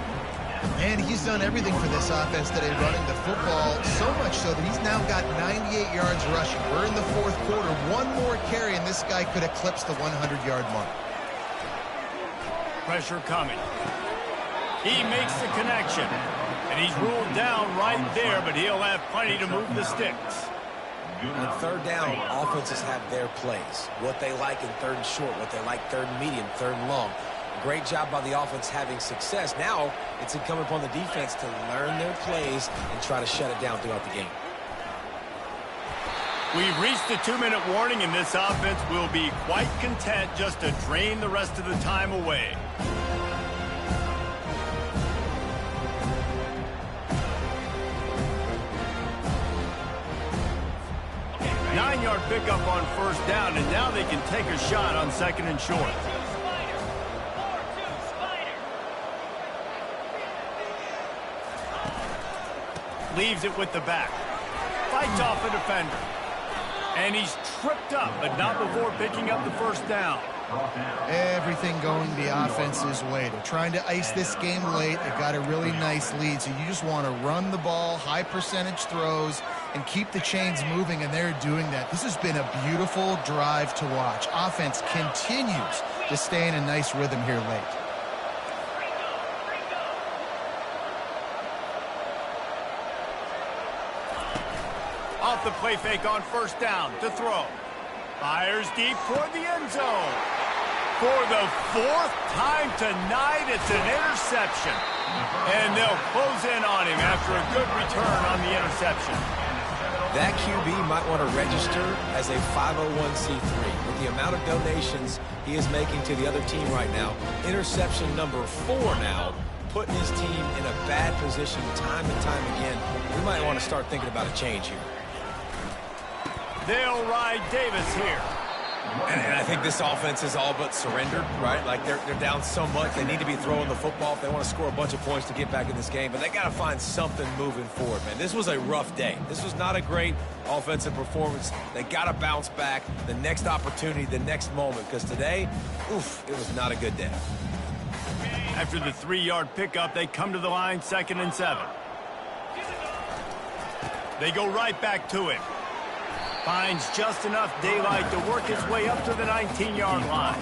And he's done everything for this offense today, running the football, so much so that he's now got 98 yards rushing. We're in the 4th quarter. One more carry, and this guy could eclipse the 100-yard mark. Pressure coming. He makes the connection. And he's ruled down right there, but he'll have plenty to move the sticks. On 3rd down, offenses have their plays. What they like in 3rd and short, what they like 3rd and medium, 3rd and long. Great job by the offense having success. Now it's incumbent upon the defense to learn their plays and try to shut it down throughout the game. We've reached the 2-minute warning, and this offense will be quite content just to drain the rest of the time away. Nine-yard pickup on first down, and now they can take a shot on 2nd and short. Leaves it with the back. Fights off a defender. And he's tripped up, but not before picking up the first down. Everything going the offense's way. They're trying to ice this game late. They've got a really nice lead, so you just want to run the ball, high percentage throws, and keep the chains moving, and they're doing that. This has been a beautiful drive to watch. Offense continues to stay in a nice rhythm here late. Off the play fake on first down to throw. Fires deep toward the end zone. For the 4th time tonight, it's an interception. And they'll close in on him after a good return on the interception. That QB might want to register as a 501c3. With the amount of donations he is making to the other team right now, interception number 4 now, putting his team in a bad position time and time again. We might want to start thinking about a change here. They'll ride Davis here. And I think this offense is all but surrendered, right? Like they're down so much. They need to be throwing the football if they want to score a bunch of points to get back in this game. But they got to find something moving forward, man. This was a rough day. This was not a great offensive performance. They got to bounce back the next opportunity, the next moment. Because today, oof, it was not a good day. After the 3-yard pickup, they come to the line 2nd and 7. They go right back to him. Finds just enough daylight to work his way up to the 19-yard line.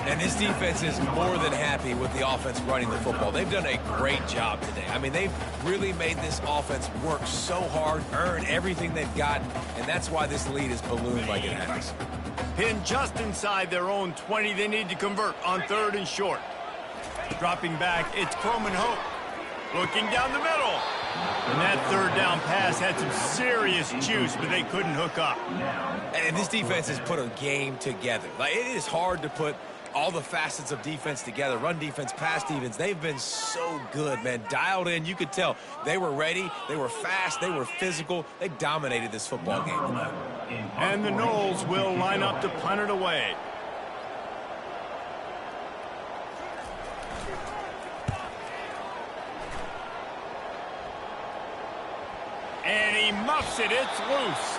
And this defense is more than happy with the offense running the football. They've done a great job today. I mean, they've really made this offense work so hard, earn everything they've got, and that's why this lead is ballooned like it has. Pinned just inside their own 20. They need to convert on 3rd and short. Dropping back, it's Croman Hope. Looking down the middle. And that 3rd down pass had some serious juice, but they couldn't hook up. And this defense has put a game together. Like, it is hard to put all the facets of defense together. Run defense, pass defense. They've been so good, man. Dialed in. You could tell they were ready. They were fast. They were physical. They dominated this football game. And the Knowles will line up to punt it away. And he muffs it. It's loose.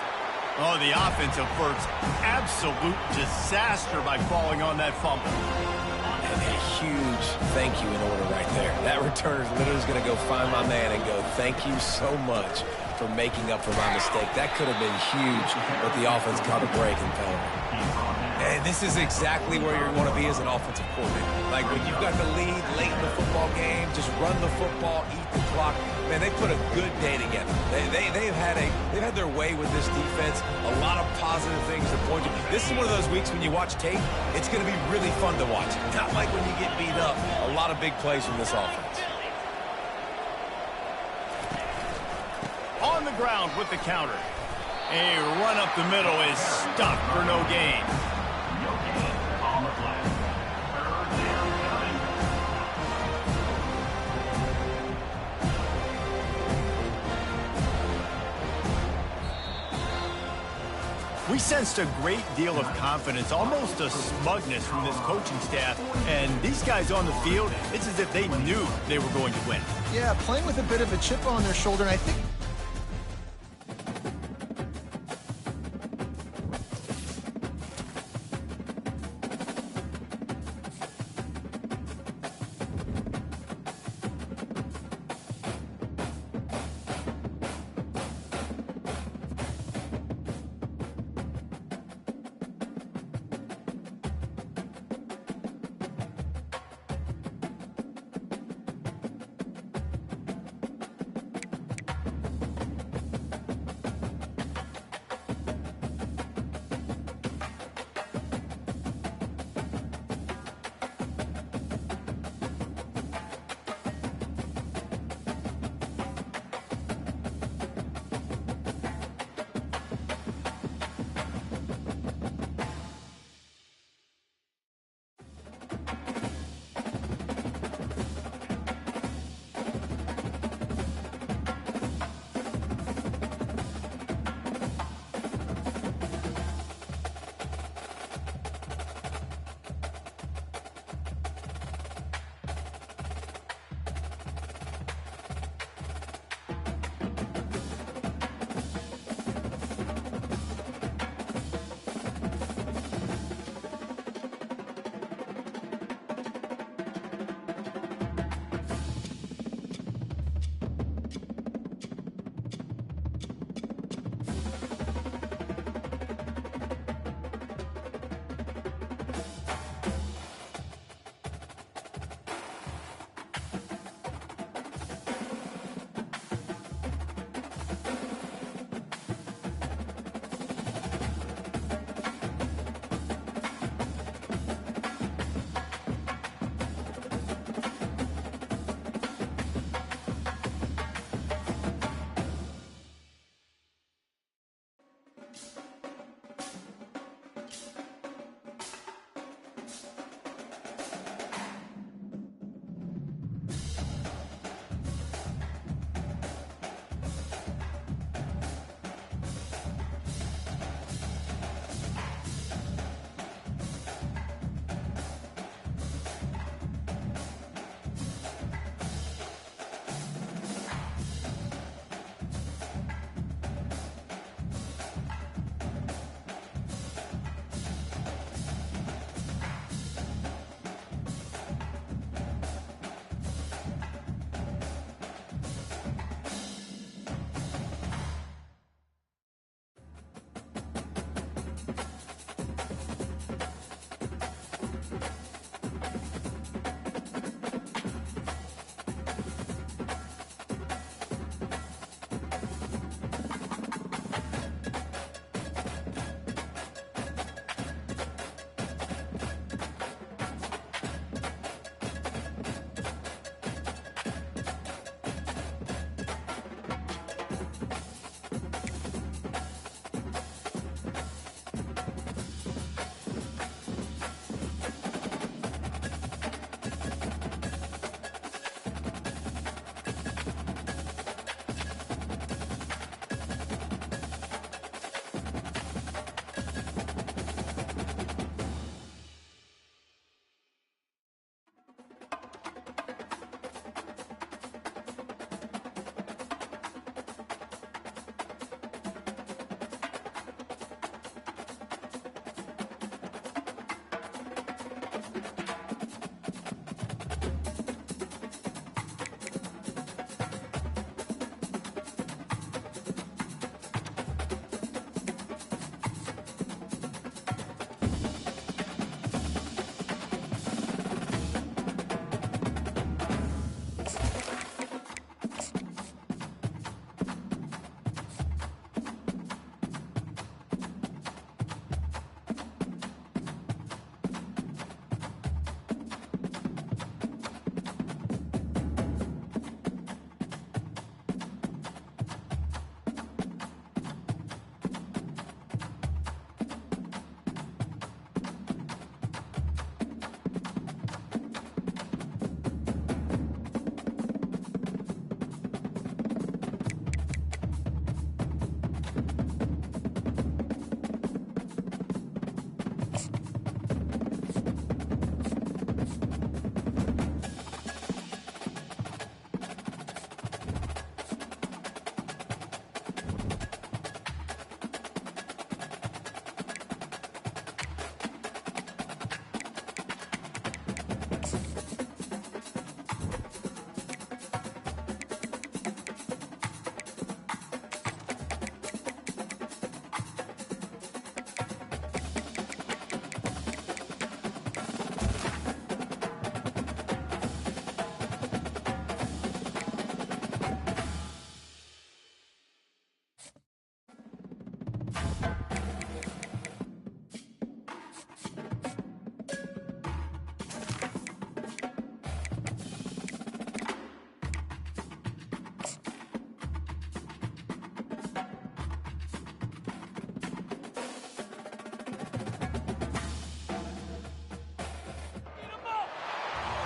Oh, the offense averts absolute disaster by falling on that fumble. And a huge thank you in order right there. That returner literally is going to go find my man and go, thank you so much for making up for my mistake. That could have been huge, but the offense caught a break and penalty. And this is exactly where you want to be as an offensive coordinator. Like when you've got the lead late in the football game, just run the football, eat the clock. Man, they put a good day together. They've had their way with this defense. A lot of positive things to point to. This is one of those weeks when you watch tape, it's going to be really fun to watch. Not like when you get beat up. A lot of big plays from this offense. On the ground with the counter. A run up the middle is stopped for no gain. No gain on the play. Third down coming. We sensed a great deal of confidence, almost a smugness from this coaching staff. And these guys on the field, it's as if they knew they were going to win. Yeah, playing with a bit of a chip on their shoulder, and I think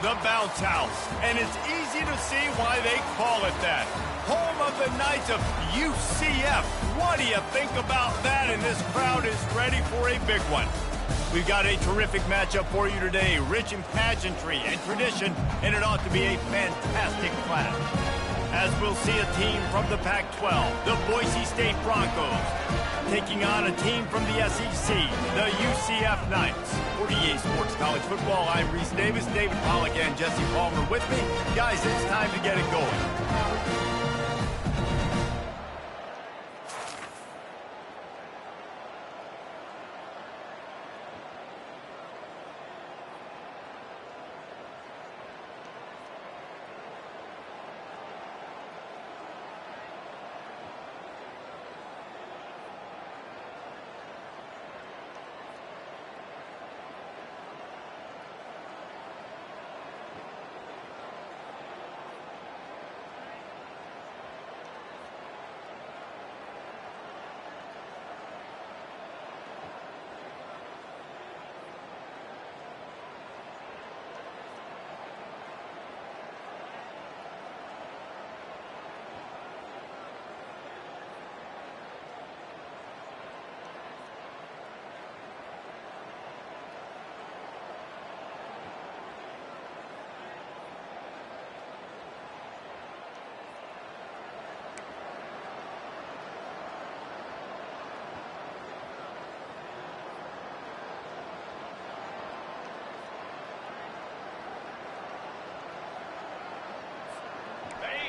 The bounce house. And it's easy to see why they call it that. Home of the Knights of UCF. What do you think about that? And this crowd is ready for a big one. We've got a terrific matchup for you today, rich in pageantry and tradition, and it ought to be a fantastic clash. As we'll see a team from the Pac-12, the Boise State Broncos, taking on a team from the SEC, the UCF Knights. For EA Sports College Football, I'm Reese Davis, David Pollack, and Jesse Palmer with me. Guys, it's time to get it going.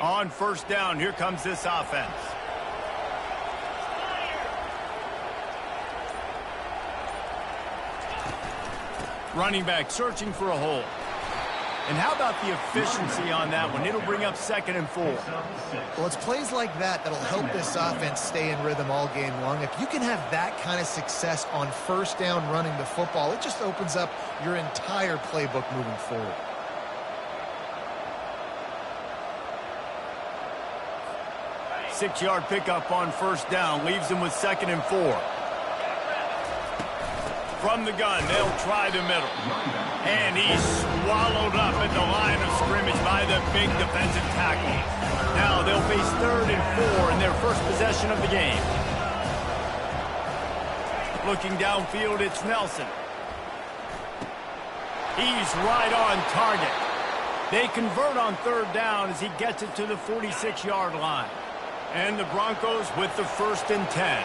On first down, here comes this offense. Running back searching for a hole. And how about the efficiency on that one? It'll bring up 2nd and 4. Well, it's plays like that that'll help this offense stay in rhythm all game long. If you can have that kind of success on first down running the football, it just opens up your entire playbook moving forward. Six-yard pickup on first down. Leaves him with 2nd and 4. From the gun, they'll try the middle. And he's swallowed up at the line of scrimmage by the big defensive tackle. Now they'll face 3rd and 4 in their first possession of the game. Looking downfield, it's Nelson. He's right on target. They convert on 3rd down as he gets it to the 46-yard line. And the Broncos with the 1st and 10.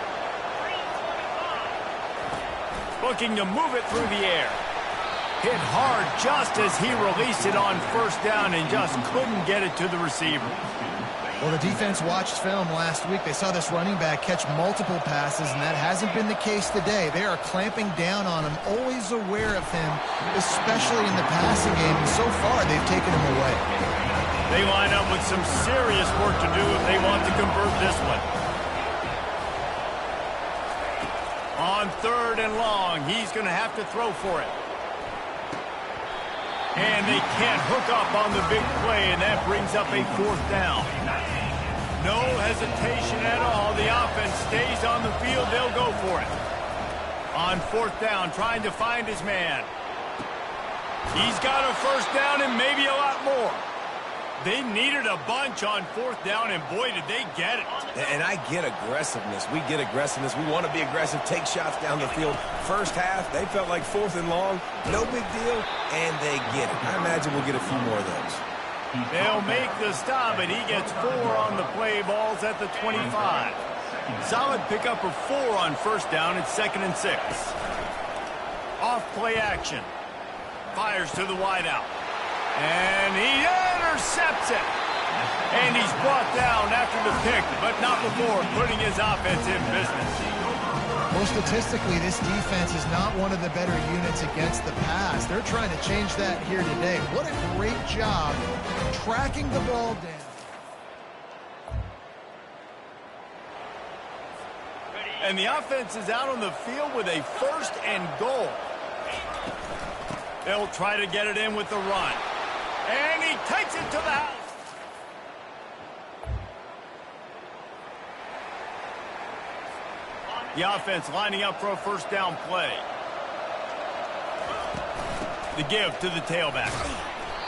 Looking to move it through the air. Hit hard just as he released it on first down and just couldn't get it to the receiver. Well, the defense watched film last week. They saw this running back catch multiple passes, and that hasn't been the case today. They are clamping down on him, always aware of him, especially in the passing game. And so far, they've taken him away. They line up with some serious work to do if they want to convert this one. On 3rd and long, he's going to have to throw for it. And they can't hook up on the big play, and that brings up a 4th down. No hesitation at all. The offense stays on the field. They'll go for it. On 4th down, trying to find his man. He's got a first down and maybe a lot more. They needed a bunch on 4th down, and boy, did they get it. And I get aggressiveness. We get aggressiveness. We want to be aggressive, take shots down the field. First half, they felt like 4th and long. No big deal, and they get it. I imagine we'll get a few more of those. They'll make the stop, and he gets 4 on the play. Ball's at the 25. Solid pickup of 4 on first down. It's 2nd and 6. Off play action. Fires to the wideout. And he intercepts it. And he's brought down after the pick, but not before putting his offense in business. Well, statistically, this defense is not one of the better units against the pass. They're trying to change that here today. What a great job tracking the ball down. And the offense is out on the field with a 1st and goal. They'll try to get it in with the run. And he takes it to the house. The offense lining up for a first down play. The give to the tailback.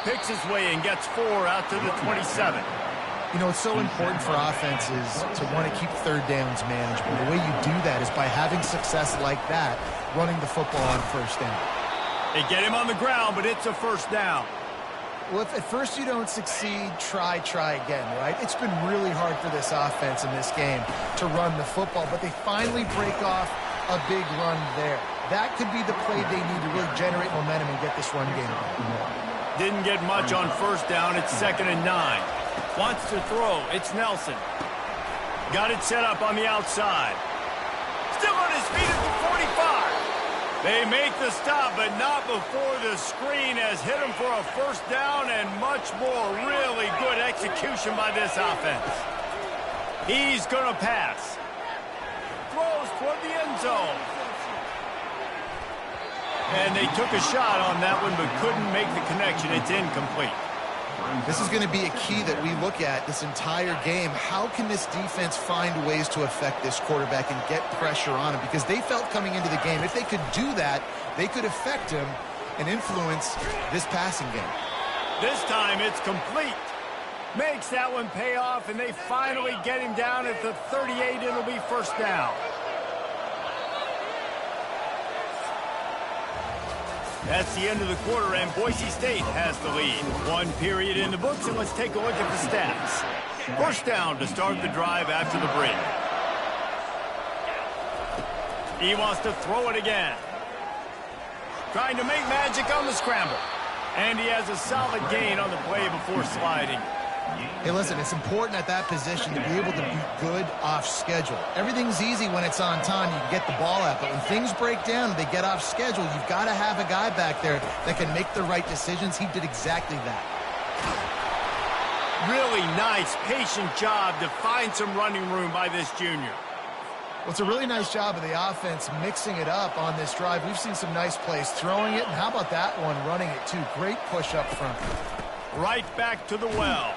picks his way and gets 4 out to the 27. You know, it's so important for offenses to want to keep third downs manageable. The way you do that is by having success like that, running the football on first down. They get him on the ground, but it's a first down. Well, if at first you don't succeed, try again, right? It's been really hard for this offense in this game to run the football, but they finally break off a big run there. That could be the play they need to really generate momentum and get this run game going. Didn't get much on first down. It's 2nd and 9. Wants to throw. It's Nelson. Got it set up on the outside. Still on his feet at the 45. They make the stop, but not before the screen has hit him for a first down and much more. Really good execution by this offense. He's going to pass. Throws toward the end zone. And they took a shot on that one, but couldn't make the connection. It's incomplete. This is going to be a key that we look at this entire game. How can this defense find ways to affect this quarterback and get pressure on him? Because they felt coming into the game, if they could do that, they could affect him and influence this passing game. This time it's complete. Makes that one pay off, and they finally get him down at the 38. It'll be first down. That's the end of the quarter, and Boise State has the lead. 1 period in the books, and let's take a look at the stats. First down to start the drive after the break. He wants to throw it again. Trying to make magic on the scramble. And he has a solid gain on the play before sliding. Hey, listen, it's important at that position to be able to be good off schedule. Everything's easy when it's on time. You can get the ball out. But when things break down and they get off schedule, you've got to have a guy back there that can make the right decisions. He did exactly that. Really nice, patient job to find some running room by this junior. Well, it's a really nice job of the offense mixing it up on this drive. We've seen some nice plays throwing it. And how about that one, running it too? Great push up front. Right back to the well.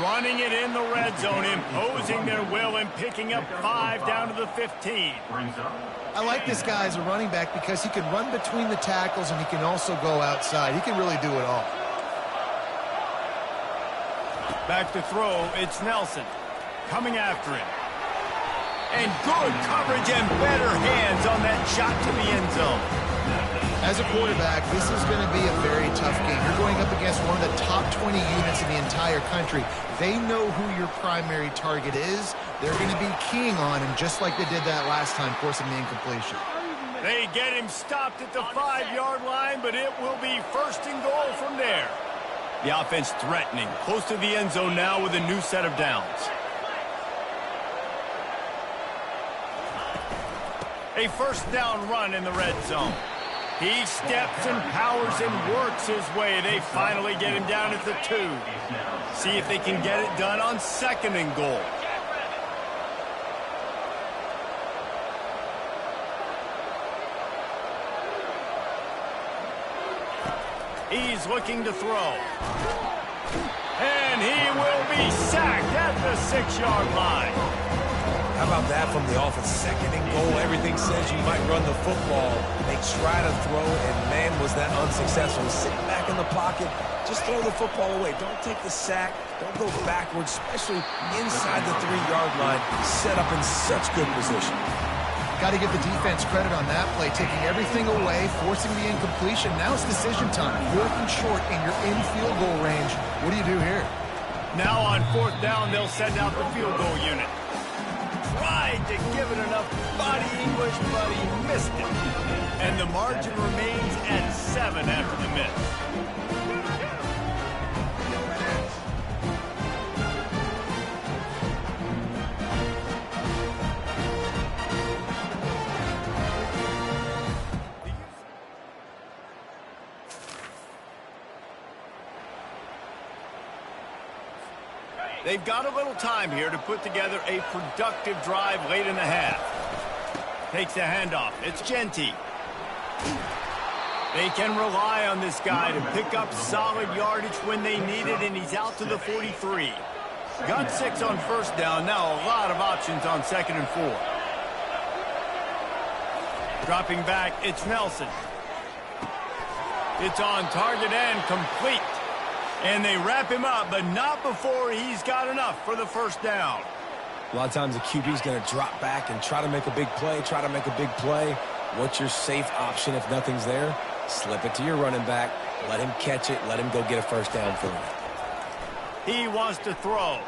Running it in the red zone, imposing their will and picking up 5 down to the 15. I like this guy as a running back because he can run between the tackles and he can also go outside. He can really do it all. Back to throw, it's Nelson. Coming after him. And good coverage and better hands on that shot to the end zone. As a quarterback, this is going to be a very tough game. You're going up against one of the top 20 units in the entire country. They know who your primary target is. They're going to be keying on him just like they did that last time, forcing the incompletion. They get him stopped at the 5-yard line, but it will be first and goal from there. The offense threatening, close to the end zone now with a new set of downs. A first down run in the red zone. He steps and powers and works his way. They finally get him down at the 2. See if they can get it done on 2nd and goal. He's looking to throw. And he will be sacked at the 6-yard line. How about that from the offense? 2nd and goal. Everything says you might run the football. They try to throw, and man, was that unsuccessful. Sitting back in the pocket, just throw the football away. Don't take the sack. Don't go backwards, especially inside the 3-yard line. Set up in such good position. Got to give the defense credit on that play, taking everything away, forcing the incompletion. Now it's decision time. 4th and short, and you're in field goal range. What do you do here? Now on 4th down, they'll send out the field goal unit. Tried to give it enough body English, but he missed it. And the margin remains at 7 after the miss. They've got a little time here to put together a productive drive late in the half. Takes the handoff. It's Genty. They can rely on this guy to pick up solid yardage when they need it, and he's out to the 43. Got 6 on first down. Now a lot of options on 2nd and 4. Dropping back, it's Nelson. It's on target and complete. And they wrap him up, but not before he's got enough for the first down. A lot of times the QB's going to drop back and try to make a big play, What's your safe option if nothing's there? Slip it to your running back. Let him catch it. Let him go get a first down for you. He wants to throw.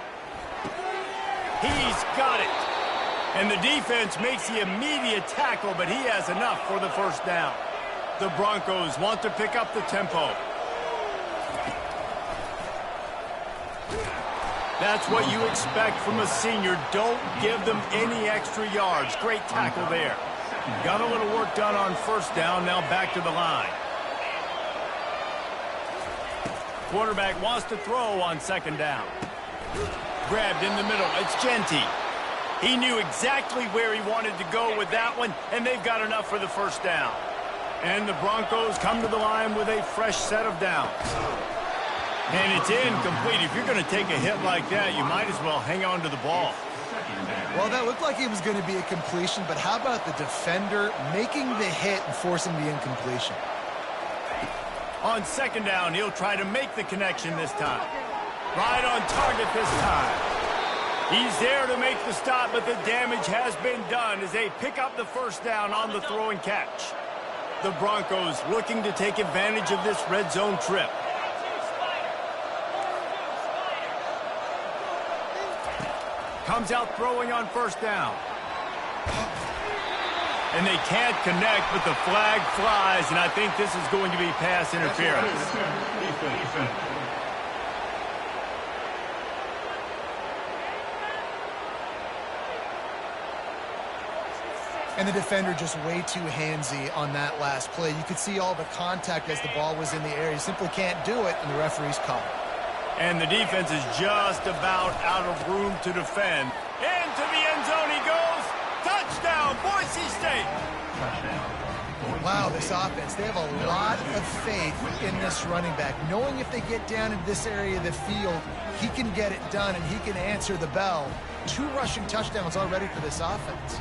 He's got it. And the defense makes the immediate tackle, but he has enough for the first down. The Broncos want to pick up the tempo. That's what you expect from a senior. Don't give them any extra yards. Great tackle there. Got a little work done on first down. Now back to the line. Quarterback wants to throw on second down. Grabbed in the middle. It's Genty. He knew exactly where he wanted to go with that one, and they've got enough for the first down. And the Broncos come to the line with a fresh set of downs. And it's incomplete. If you're going to take a hit like that, you might as well hang on to the ball. Well, that looked like it was going to be a completion, but how about the defender making the hit and forcing the incompletion? On second down, he'll try to make the connection this time. Right on target this time. He's there to make the stop, but the damage has been done as they pick up the first down on the throw and catch. The Broncos looking to take advantage of this red zone trip. Comes out throwing on first down. And they can't connect, but the flag flies, and I think this is going to be pass interference. And the defender just way too handsy on that last play. You could see all the contact as the ball was in the air. He simply can't do it, and the referee's called. And the defense is just about out of room to defend. Into the end zone he goes. Touchdown, Boise State. Wow, this offense, they have a lot of faith in this running back. Knowing if they get down in this area of the field, he can get it done and he can answer the bell. 2 rushing touchdowns already for this offense.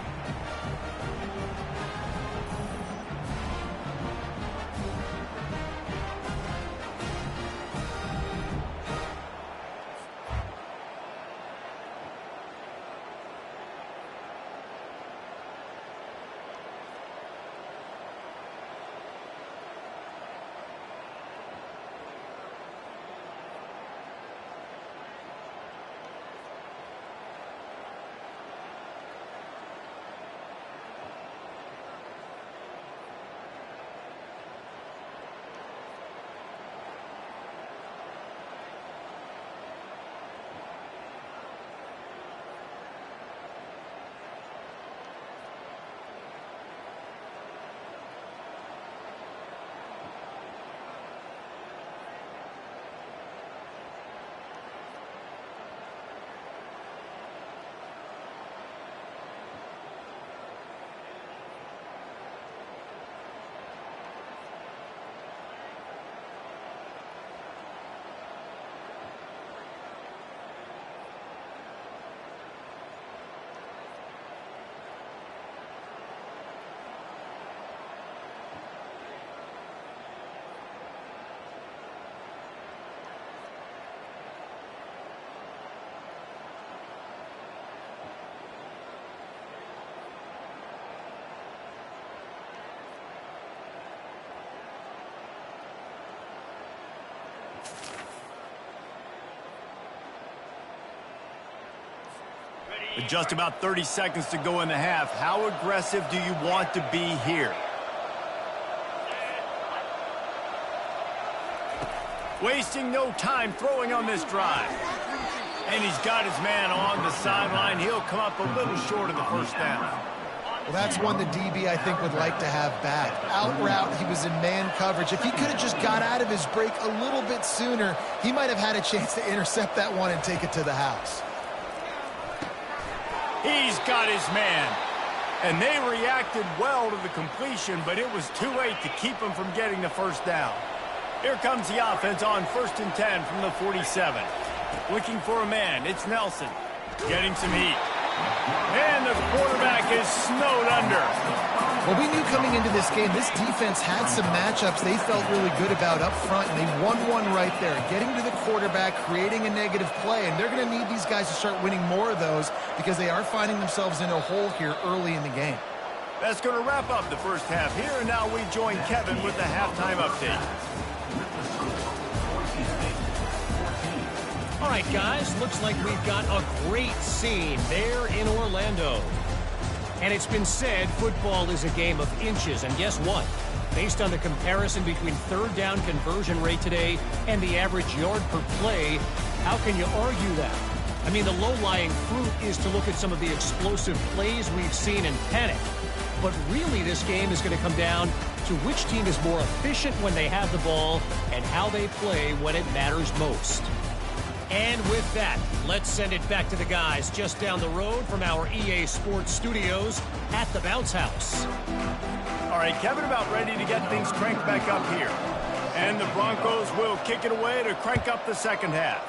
With just about 30 seconds to go in the half, how aggressive do you want to be here? Wasting no time throwing on this drive. And he's got his man on the sideline. He'll come up a little short of the first down. Well, that's one the DB, I think, would like to have back. Out route, he was in man coverage. If he could have just got out of his break a little bit sooner, he might have had a chance to intercept that one and take it to the house. He's got his man. And they reacted well to the completion, but it was too late to keep him from getting the first down. Here comes the offense on 1st and 10 from the 47. Looking for a man. It's Nelson. Getting some heat. And the quarterback is snowed under. Well, we knew coming into this game, this defense had some matchups they felt really good about up front, and they won one right there, getting to the quarterback, creating a negative play, and they're going to need these guys to start winning more of those because they are finding themselves in a hole here early in the game. That's going to wrap up the first half here, and now we join Kevin with the halftime update. All right, guys, looks like we've got a great scene there in Orlando. And it's been said football is a game of inches, and guess what? Based on the comparison between third down conversion rate today and the average yard per play, how can you argue that? I mean, the low-lying fruit is to look at some of the explosive plays we've seen and panic. But really, this game is going to come down to which team is more efficient when they have the ball and how they play when it matters most. And with that, let's send it back to the guys just down the road from our EA Sports Studios at the Bounce House. All right, Kevin, about ready to get things cranked back up here. And the Broncos will kick it away to crank up the second half.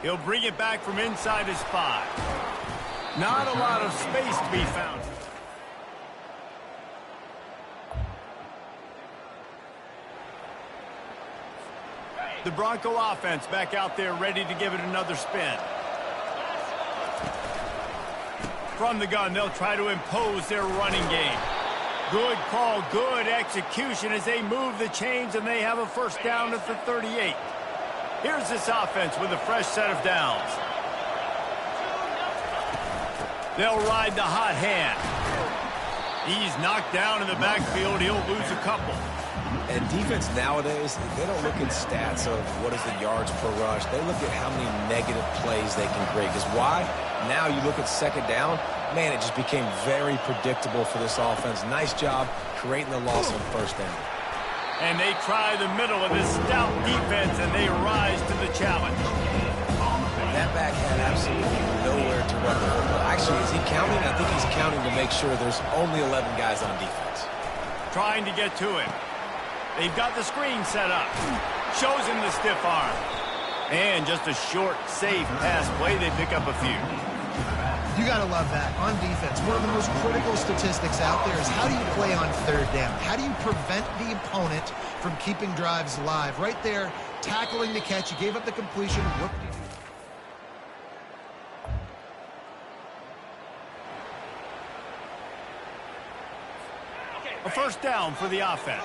He'll bring it back from inside his 5. Not a lot of space to be found. The Bronco offense back out there ready to give it another spin. From the gun, they'll try to impose their running game. Good call, good execution as they move the chains, and they have a first down at the 38. Here's this offense with a fresh set of downs. They'll ride the hot hand. He's knocked down in the backfield. He'll lose a couple. And defense nowadays, they don't look at stats of what is the yards per rush. They look at how many negative plays they can create. Because why? Now you look at second down, man, it just became very predictable for this offense. Nice job creating the loss on first down. And they try the middle of this stout defense, and they rise to the challenge. That back had absolutely nowhere to run the football. Actually, is he counting? I think he's counting to make sure there's only 11 guys on defense. Trying to get to him. They've got the screen set up. Shows him the stiff arm. And just a short, safe pass play. They pick up a few. You got to love that. On defense, one of the most critical statistics out there is how do you play on third down? How do you prevent the opponent from keeping drives alive? Right there, tackling the catch. You gave up the completion. What did you do? A first down for the offense.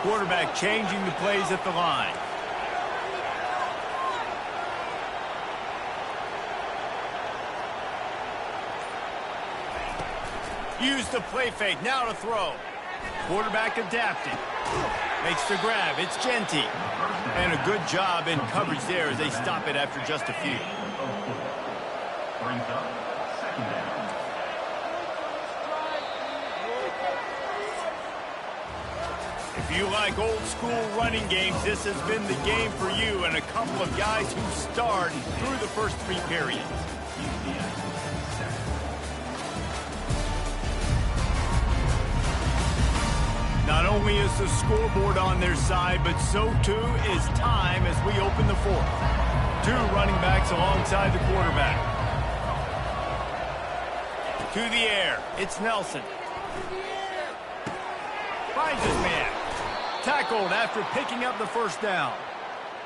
Quarterback changing the plays at the line. Use the play fake. Now to throw. Quarterback adapting. Makes the grab. It's Genty. And a good job in coverage there as they stop it after just a few. Brings up second down. If you like old school running games, this has been the game for you and a couple of guys who starred through the first 3 periods. Not only is the scoreboard on their side, but so too is time as we open the 4th. 2 running backs alongside the quarterback. To the air, it's Nelson. Finds his man. Tackled after picking up the first down.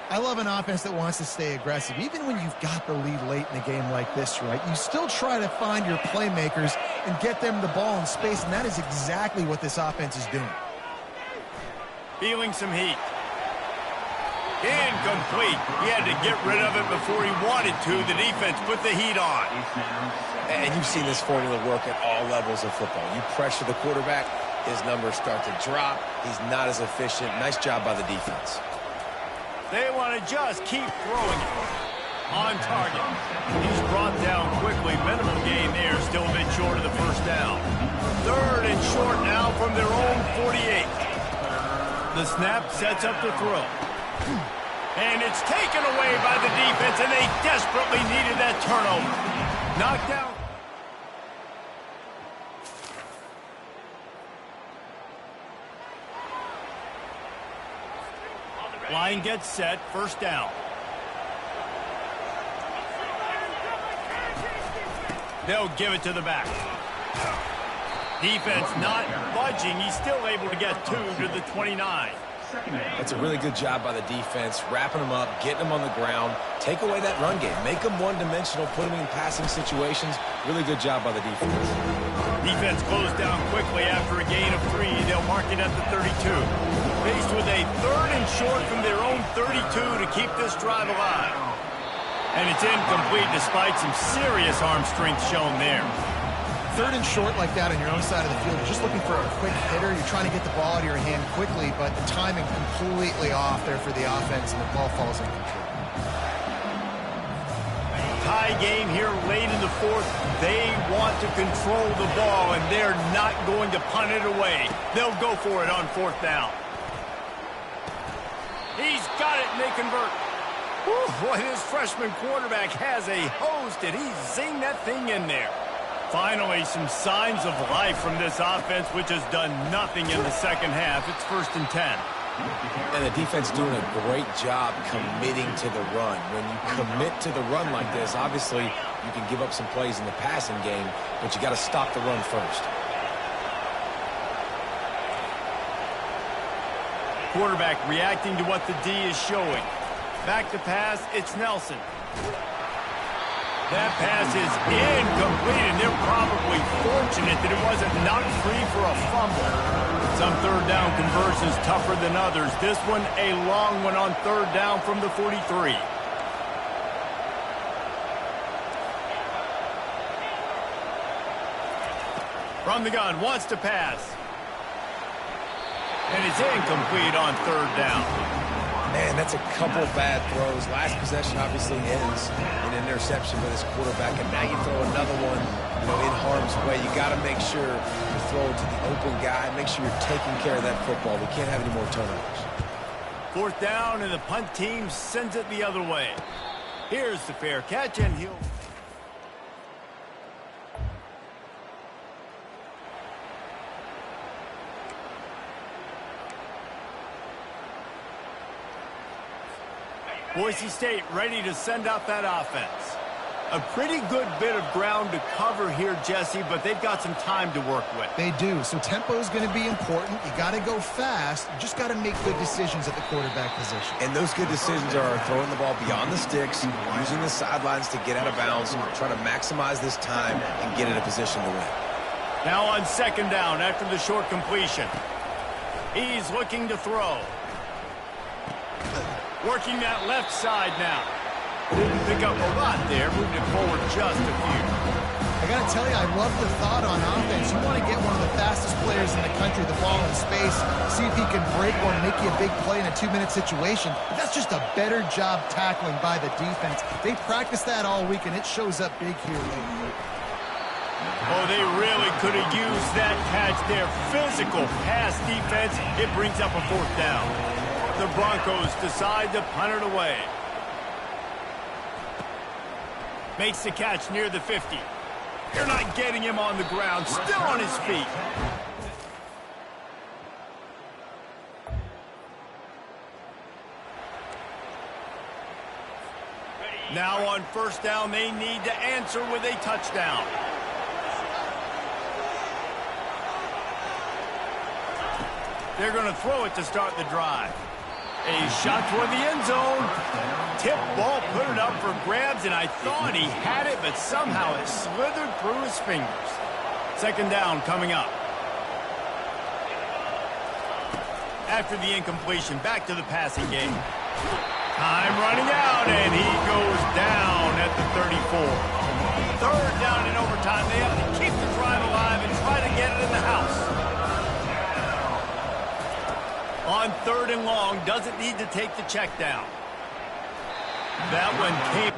I love an offense that wants to stay aggressive. Even when you've got the lead late in a game like this, right, you still try to find your playmakers and get them the ball in space, and that is exactly what this offense is doing. Feeling some heat. Incomplete. He had to get rid of it before he wanted to. The defense put the heat on. And you've seen this formula work at all levels of football. You pressure the quarterback, his numbers start to drop. He's not as efficient. Nice job by the defense. They want to just keep throwing it. On target. He's brought down quickly. Minimal gain there. Still a bit short of the first down. 3rd and short now from their own 48. The snap sets up the throw. And it's taken away by the defense, and they desperately needed that turnover. Knocked down. Line gets set, first down. They'll give it to the back. Defense not budging. He's still able to get 2 to the 29. That's a really good job by the defense, wrapping them up, getting them on the ground, take away that run game, make them one-dimensional, put them in passing situations. Really good job by the defense. Defense closed down quickly after a gain of 3. They'll mark it at the 32. Faced with a 3rd and short from their own 32 to keep this drive alive. And it's incomplete despite some serious arm strength shown there. 3rd and short like that on your own side of the field, you're just looking for a quick hitter. You're trying to get the ball out of your hand quickly, but the timing completely off there for the offense, and the ball falls incomplete. Tie game here late in the 4th. They want to control the ball, and they're not going to punt it away. They'll go for it on 4th down. He's got it, and they convert. Whew, boy, this freshman quarterback has a hose. Did he zing that thing in there? Finally, some signs of life from this offense, which has done nothing in the second half. It's 1st and 10. And the defense doing a great job committing to the run. When you commit to the run like this, obviously you can give up some plays in the passing game, but you got to stop the run first. Quarterback reacting to what the D is showing. Back to pass, it's Nelson. That pass is incomplete, and they're probably fortunate that it wasn't knocked free for a fumble. Some 3rd down conversions tougher than others. This one a long one on 3rd down from the 43. From the gun, wants to pass. And it's incomplete on 3rd down. Man, that's a couple bad throws. Last possession obviously ends in an interception by this quarterback, and now you throw another one, in harm's way. You got to make sure you throw it to the open guy. Make sure you're taking care of that football. We can't have any more turnovers. 4th down, and the punt team sends it the other way. Here's the fair catch, and he'll... Boise State ready to send out that offense. A pretty good bit of ground to cover here, Jesse, but they've got some time to work with. They do. So tempo is going to be important. You got to go fast. You just got to make good decisions at the quarterback position. And those good decisions are throwing the ball beyond the sticks, using the sidelines to get out of bounds, trying to maximize this time and get in a position to win. Now on 2nd down after the short completion. He's looking to throw. Working that left side now. Didn't pick up a lot there, moving it forward just a few. I got to tell you, I love the thought on offense. You want to get one of the fastest players in the country the ball in space, see if he can break one, make you a big play in a 2-minute situation. But that's just a better job tackling by the defense. They practiced that all week, and it shows up big here. Oh, they really could have used that catch there. Physical pass defense. It brings up a 4th down. The Broncos decide to punt it away. Makes the catch near the 50. They're not getting him on the ground. Still on his feet. Now on 1st down, they need to answer with a touchdown. They're going to throw it to start the drive. A shot toward the end zone. Tip ball, put it up for grabs, and I thought he had it, but somehow it slithered through his fingers. 2nd down coming up. After the incompletion, back to the passing game. Time running out, and he goes down at the 34. 3rd down in overtime. They have to keep the drive alive and try to get it in the house. On 3rd and long, doesn't need to take the check down. That one came.